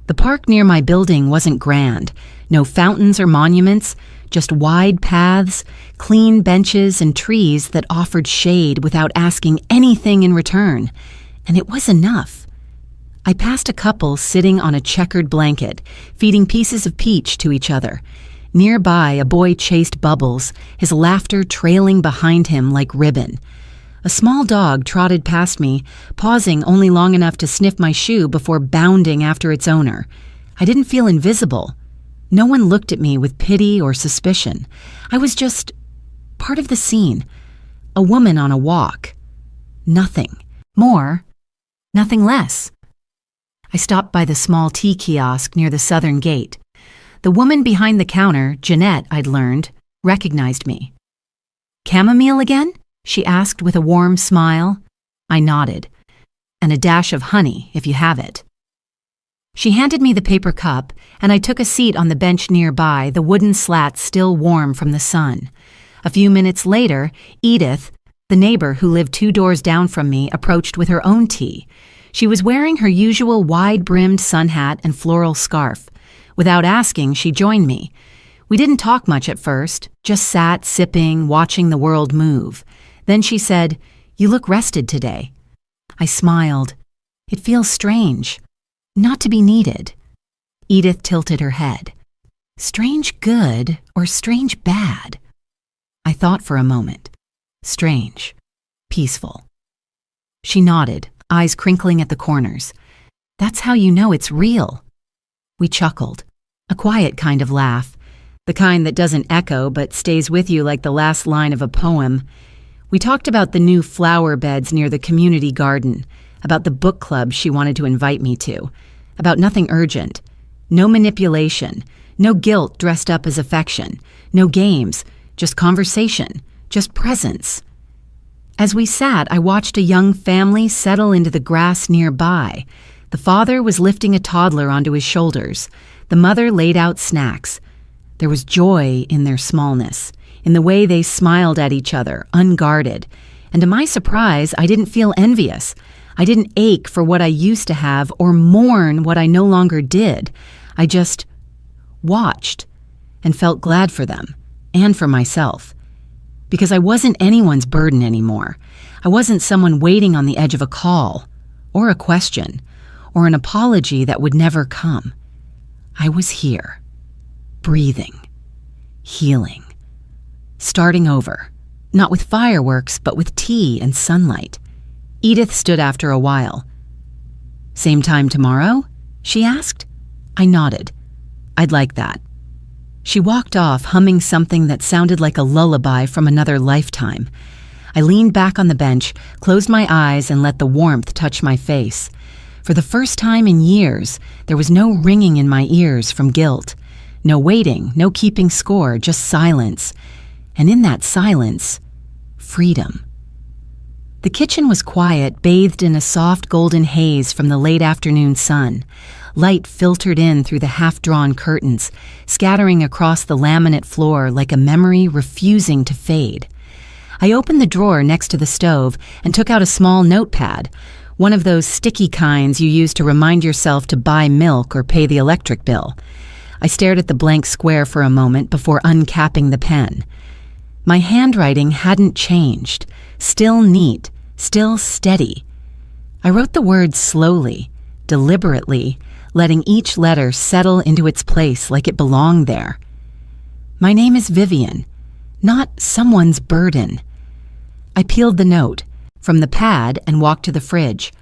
The park near my building wasn't grand, no fountains or monuments, just wide paths, clean benches and trees that offered shade without asking anything in return. And it was enough. I passed a couple sitting on a checkered blanket, feeding pieces of peach to each other. Nearby, a boy chased Bubbles, his laughter trailing behind him like ribbon. A small dog trotted past me, pausing only long enough to sniff my shoe before bounding after its owner. I didn't feel invisible. No one looked at me with pity or suspicion. I was just part of the scene, a woman on a walk. Nothing more, nothing less. I stopped by the small tea kiosk near the southern gate. The woman behind the counter, Jeanette, I'd learned, recognized me. "Chamomile again?" she asked with a warm smile. I nodded. "And a dash of honey, if you have it." She handed me the paper cup, and I took a seat on the bench nearby, the wooden slats still warm from the sun. A few minutes later, Edith, the neighbor who lived 2 doors down from me, approached with her own tea. She was wearing her usual wide-brimmed sun hat and floral scarf. Without asking, she joined me. We didn't talk much at first, just sat sipping, watching the world move. Then she said, "You look rested today." I smiled. It feels strange. Not to be needed. Edith tilted her head. Strange good or strange bad? I thought for a moment. Strange. Peaceful. She nodded, eyes crinkling at the corners. "That's how you know it's real." We chuckled. A quiet kind of laugh. The kind that doesn't echo but stays with you like the last line of a poem. We talked about the new flower beds near the community garden, about the book club she wanted to invite me to, about nothing urgent. No manipulation, no guilt dressed up as affection, no games, just conversation, just presence. As we sat, I watched a young family settle into the grass nearby. The father was lifting a toddler onto his shoulders. The mother laid out snacks. There was joy in their smallness, in the way they smiled at each other, unguarded. And to my surprise, I didn't feel envious. I didn't ache for what I used to have or mourn what I no longer did. I just watched and felt glad for them and for myself. Because I wasn't anyone's burden anymore. I wasn't someone waiting on the edge of a call or a question or an apology that would never come. I was here, breathing, healing, starting over, not with fireworks, but with tea and sunlight. Edith stood after a while. "Same time tomorrow?" she asked. I nodded. "I'd like that." She walked off, humming something that sounded like a lullaby from another lifetime. I leaned back on the bench, closed my eyes, and let the warmth touch my face. For the first time in years, there was no ringing in my ears from guilt. No waiting, no keeping score, just silence. And in that silence, freedom. The kitchen was quiet, bathed in a soft golden haze from the late afternoon sun. Light filtered in through the half-drawn curtains, scattering across the laminate floor like a memory refusing to fade. I opened the drawer next to the stove and took out a small notepad, one of those sticky kinds you use to remind yourself to buy milk or pay the electric bill. I stared at the blank square for a moment before uncapping the pen. My handwriting hadn't changed, still neat, still steady. I wrote the words slowly, deliberately, letting each letter settle into its place like it belonged there. My name is Vivian, not someone's burden. I peeled the note from the pad and walked to the fridge.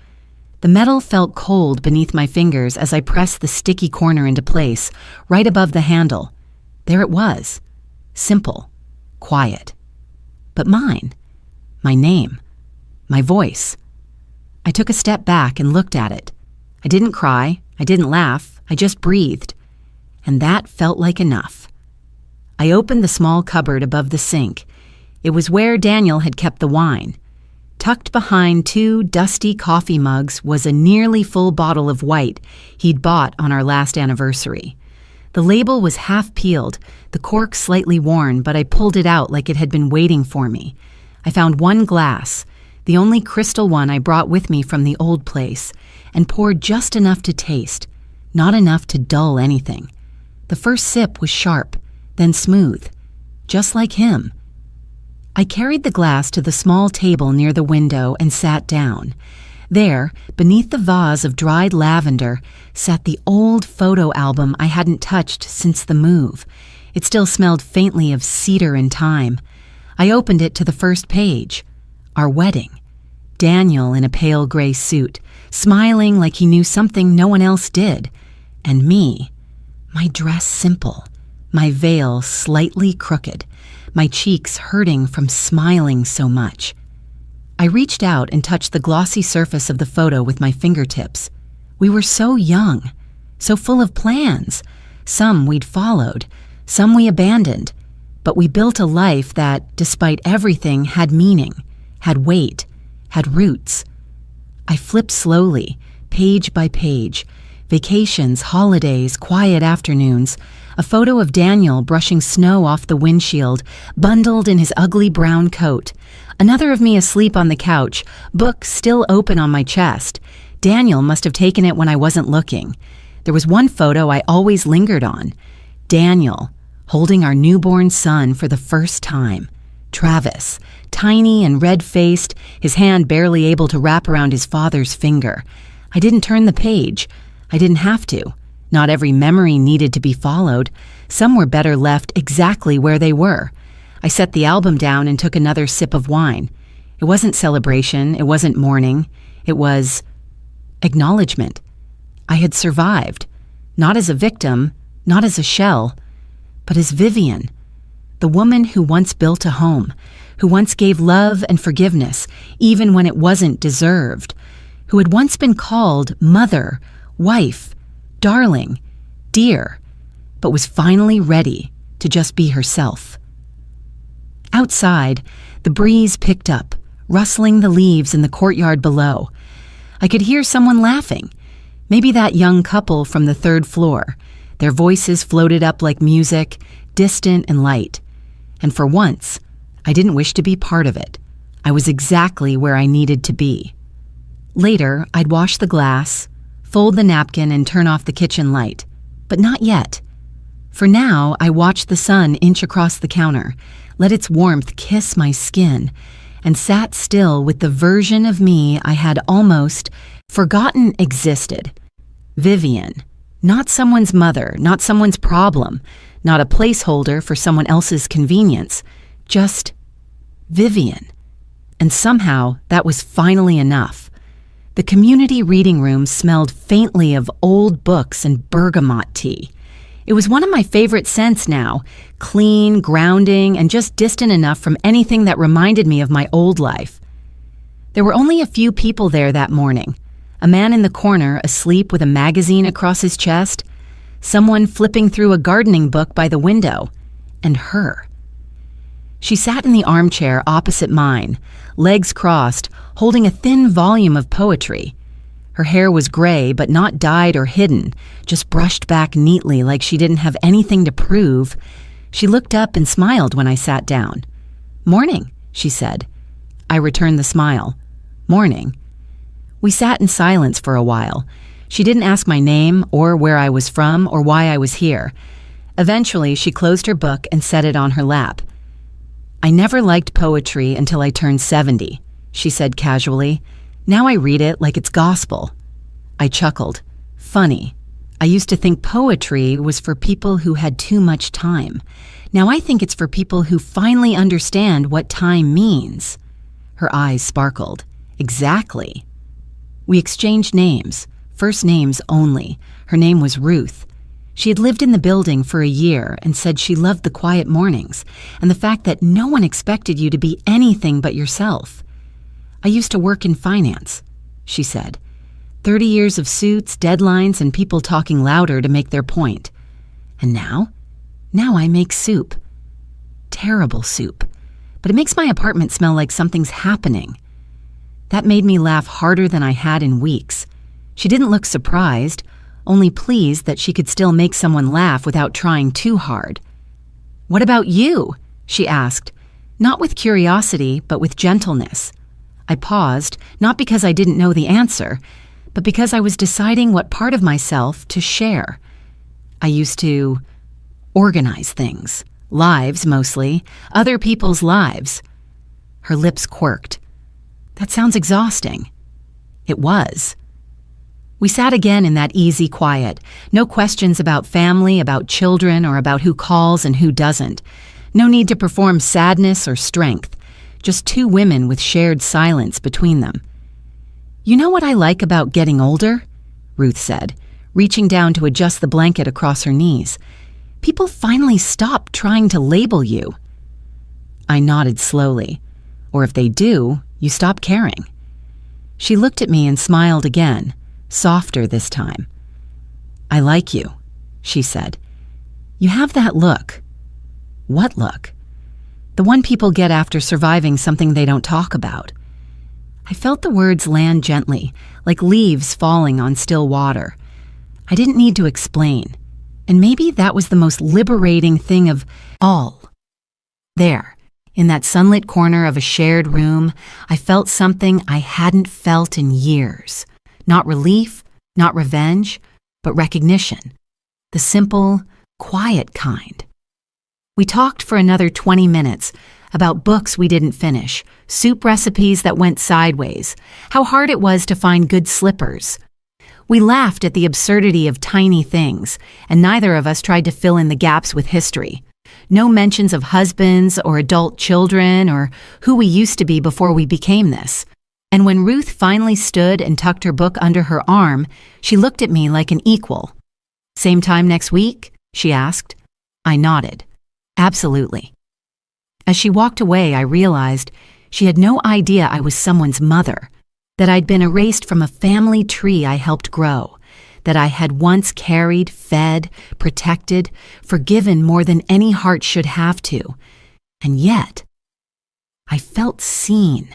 The metal felt cold beneath my fingers as I pressed the sticky corner into place, right above the handle. There it was. Simple. Quiet. But mine. My name. My voice. I took a step back and looked at it. I didn't cry. I didn't laugh. I just breathed. And that felt like enough. I opened the small cupboard above the sink. It was where Daniel had kept the wine. Tucked behind 2 dusty coffee mugs was a nearly full bottle of white he'd bought on our last anniversary. The label was half peeled, the cork slightly worn, but I pulled it out like it had been waiting for me. I found 1 glass, the only crystal one I brought with me from the old place, and poured just enough to taste, not enough to dull anything. The first sip was sharp, then smooth, just like him. I carried the glass to the small table near the window and sat down. There, beneath the vase of dried lavender, sat the old photo album I hadn't touched since the move. It still smelled faintly of cedar and thyme. I opened it to the first page. Our wedding. Daniel in a pale gray suit, smiling like he knew something no one else did. And me, my dress simple, my veil slightly crooked, my cheeks hurting from smiling so much. I reached out and touched the glossy surface of the photo with my fingertips. We were so young, so full of plans. Some we'd followed, some we abandoned, but we built a life that, despite everything, had meaning, had weight, had roots. I flipped slowly, page by page. Vacations, holidays, quiet afternoons. A photo of Daniel brushing snow off the windshield, bundled in his ugly brown coat. Another of me asleep on the couch, book still open on my chest. Daniel must have taken it when I wasn't looking. There was one photo I always lingered on. Daniel, holding our newborn son for the first time. Travis, tiny and red-faced, his hand barely able to wrap around his father's finger. I didn't turn the page. I didn't have to. Not every memory needed to be followed. Some were better left exactly where they were. I set the album down and took another sip of wine. It wasn't celebration. It wasn't mourning. It was acknowledgement. I had survived. Not as a victim, not as a shell, but as Vivian, the woman who once built a home, who once gave love and forgiveness, even when it wasn't deserved, who had once been called mother, wife, darling, dear, but was finally ready to just be herself. Outside, the breeze picked up, rustling the leaves in the courtyard below. I could hear someone laughing, maybe that young couple from the 3rd floor. Their voices floated up like music, distant and light. And for once, I didn't wish to be part of it. I was exactly where I needed to be. Later, I'd wash the glass, fold the napkin and turn off the kitchen light. But not yet. For now, I watched the sun inch across the counter, let its warmth kiss my skin, and sat still with the version of me I had almost forgotten existed. Vivian. Not someone's mother, not someone's problem, not a placeholder for someone else's convenience. Just Vivian. And somehow, that was finally enough. The community reading room smelled faintly of old books and bergamot tea. It was one of my favorite scents now, clean, grounding, and just distant enough from anything that reminded me of my old life. There were only a few people there that morning. A man in the corner asleep with a magazine across his chest, someone flipping through a gardening book by the window, and her. She sat in the armchair opposite mine, legs crossed, holding a thin volume of poetry. Her hair was gray, but not dyed or hidden, just brushed back neatly like she didn't have anything to prove. She looked up and smiled when I sat down. "Morning," she said. I returned the smile. "Morning." We sat in silence for a while. She didn't ask my name or where I was from or why I was here. Eventually, she closed her book and set it on her lap. "I never liked poetry until I turned 70, she said casually. "Now I read it like it's gospel." I chuckled. "Funny. I used to think poetry was for people who had too much time. Now I think it's for people who finally understand what time means." Her eyes sparkled. "Exactly." We exchanged names, first names only. Her name was Ruth. She had lived in the building for a year and said she loved the quiet mornings and the fact that no one expected you to be anything but yourself. "I used to work in finance," she said. 30 years of suits, deadlines, and people talking louder to make their point. "And now? Now I make soup. Terrible soup. But it makes my apartment smell like something's happening." That made me laugh harder than I had in weeks. She didn't look surprised, only pleased that she could still make someone laugh without trying too hard. "What about you?" she asked, not with curiosity, but with gentleness. I paused, not because I didn't know the answer, but because I was deciding what part of myself to share. I used to organize things, lives mostly, other people's lives. Her lips quirked. "That sounds exhausting." It was. We sat again in that easy quiet. No questions about family, about children, or about who calls and who doesn't. No need to perform sadness or strength. Just two women with shared silence between them. "You know what I like about getting older?" Ruth said, reaching down to adjust the blanket across her knees. "People finally stop trying to label you." I nodded slowly. "Or if they do, you stop caring." She looked at me and smiled again, softer this time. "I like you," she said. "You have that look." "What look?" "The one people get after surviving something they don't talk about." I felt the words land gently, like leaves falling on still water. I didn't need to explain, and maybe that was the most liberating thing of all. There, in that sunlit corner of a shared room, I felt something I hadn't felt in years. Not relief, not revenge, but recognition. The simple, quiet kind. We talked for another 20 minutes about books we didn't finish, soup recipes that went sideways, how hard it was to find good slippers. We laughed at the absurdity of tiny things, and neither of us tried to fill in the gaps with history. No mentions of husbands or adult children or who we used to be before we became this. And when Ruth finally stood and tucked her book under her arm, she looked at me like an equal. "Same time next week?" she asked. I nodded. "Absolutely." As she walked away, I realized she had no idea I was someone's mother, that I'd been erased from a family tree I helped grow, that I had once carried, fed, protected, forgiven more than any heart should have to. And yet, I felt seen,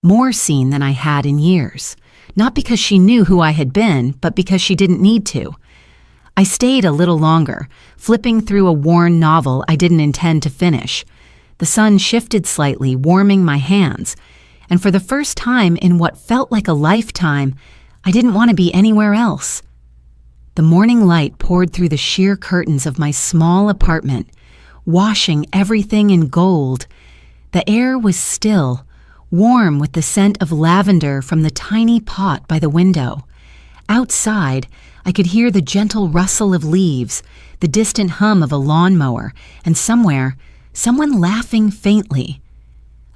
more seen than I had in years, not because she knew who I had been, but because she didn't need to. I stayed a little longer, flipping through a worn novel I didn't intend to finish. The sun shifted slightly, warming my hands, and for the first time in what felt like a lifetime, I didn't want to be anywhere else. The morning light poured through the sheer curtains of my small apartment, washing everything in gold. The air was still, warm with the scent of lavender from the tiny pot by the window. Outside, I could hear the gentle rustle of leaves, the distant hum of a lawnmower, and somewhere, someone laughing faintly.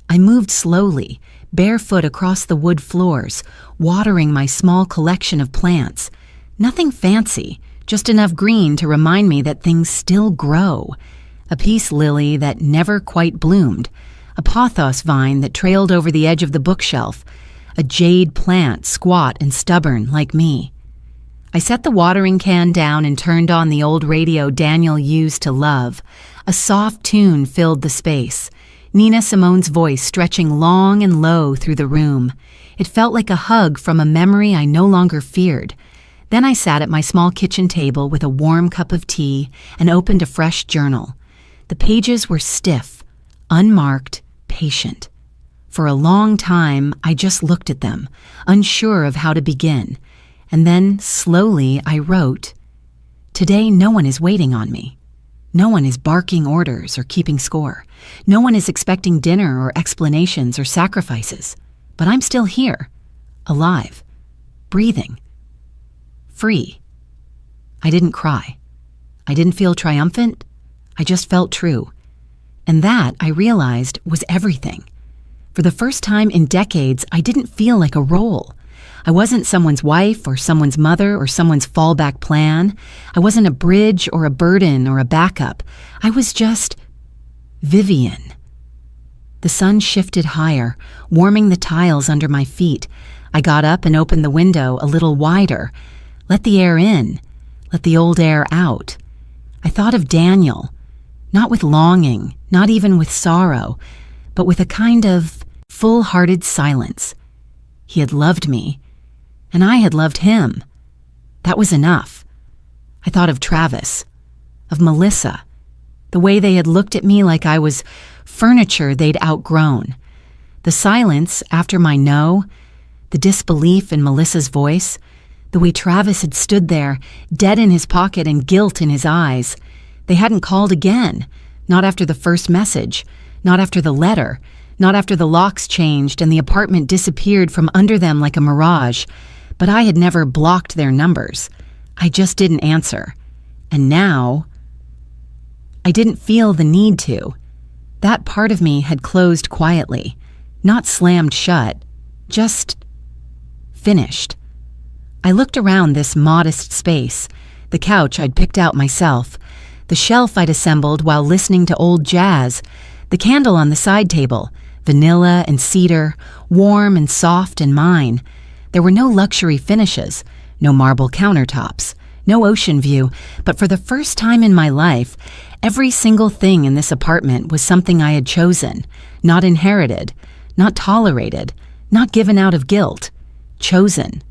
I moved slowly, barefoot across the wood floors, watering my small collection of plants. Nothing fancy, just enough green to remind me that things still grow. A peace lily that never quite bloomed, a pothos vine that trailed over the edge of the bookshelf, a jade plant squat and stubborn like me. I set the watering can down and turned on the old radio Daniel used to love. A soft tune filled the space, Nina Simone's voice stretching long and low through the room. It felt like a hug from a memory I no longer feared. Then I sat at my small kitchen table with a warm cup of tea and opened a fresh journal. The pages were stiff, unmarked, patient. For a long time, I just looked at them, unsure of how to begin. And then, slowly, I wrote, "Today, no one is waiting on me. No one is barking orders or keeping score. No one is expecting dinner or explanations or sacrifices. But I'm still here, alive, breathing, free." I didn't cry. I didn't feel triumphant. I just felt true. And that, I realized, was everything. For the first time in decades, I didn't feel like a role. I wasn't someone's wife or someone's mother or someone's fallback plan. I wasn't a bridge or a burden or a backup. I was just Vivian. The sun shifted higher, warming the tiles under my feet. I got up and opened the window a little wider. Let the air in. Let the old air out. I thought of Daniel, not with longing, not even with sorrow, but with a kind of full-hearted silence. He had loved me, and I had loved him. That was enough. I thought of Travis, of Melissa, the way they had looked at me like I was furniture they'd outgrown. The silence after my no, the disbelief in Melissa's voice, the way Travis had stood there, dead in his pocket and guilt in his eyes. They hadn't called again, not after the first message, not after the letter, not after the locks changed and the apartment disappeared from under them like a mirage. But I had never blocked their numbers. I just didn't answer. And now, I didn't feel the need to. That part of me had closed quietly, not slammed shut, just finished. I looked around this modest space, the couch I'd picked out myself, the shelf I'd assembled while listening to old jazz, the candle on the side table, vanilla and cedar, warm and soft and mine. There were no luxury finishes, no marble countertops, no ocean view, but for the first time in my life, every single thing in this apartment was something I had chosen, not inherited, not tolerated, not given out of guilt, chosen.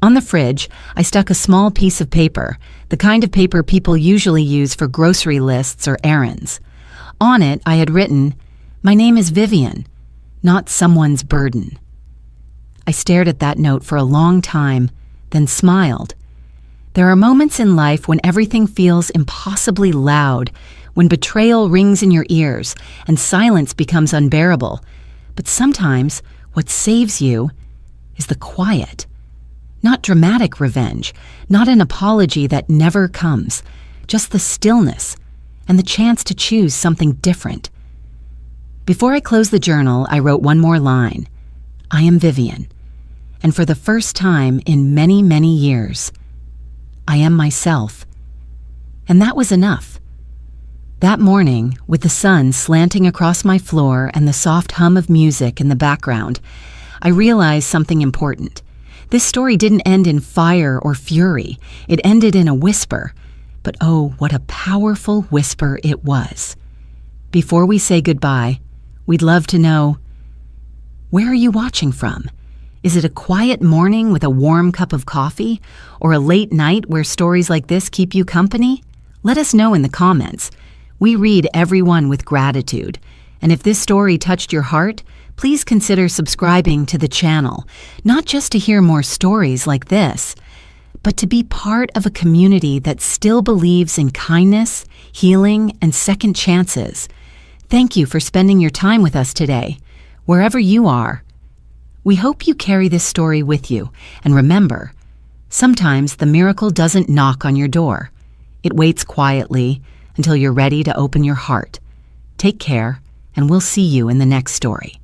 On the fridge, I stuck a small piece of paper, the kind of paper people usually use for grocery lists or errands. On it, I had written, "My name is Vivian, not someone's burden." I stared at that note for a long time, then smiled. There are moments in life when everything feels impossibly loud, when betrayal rings in your ears and silence becomes unbearable. But sometimes what saves you is the quiet. Not dramatic revenge, not an apology that never comes, just the stillness and the chance to choose something different. Before I closed the journal, I wrote one more line. I am Vivian, and for the first time in many, many years, I am myself. And that was enough. That morning, with the sun slanting across my floor and the soft hum of music in the background, I realized something important. This story didn't end in fire or fury. It ended in a whisper. But oh, what a powerful whisper it was. Before we say goodbye, we'd love to know, where are you watching from? Is it a quiet morning with a warm cup of coffee, or a late night where stories like this keep you company? Let us know in the comments. We read everyone with gratitude. And if this story touched your heart, please consider subscribing to the channel, not just to hear more stories like this, but to be part of a community that still believes in kindness, healing, and second chances. Thank you for spending your time with us today, wherever you are. We hope you carry this story with you, and remember, sometimes the miracle doesn't knock on your door. It waits quietly until you're ready to open your heart. Take care, and we'll see you in the next story.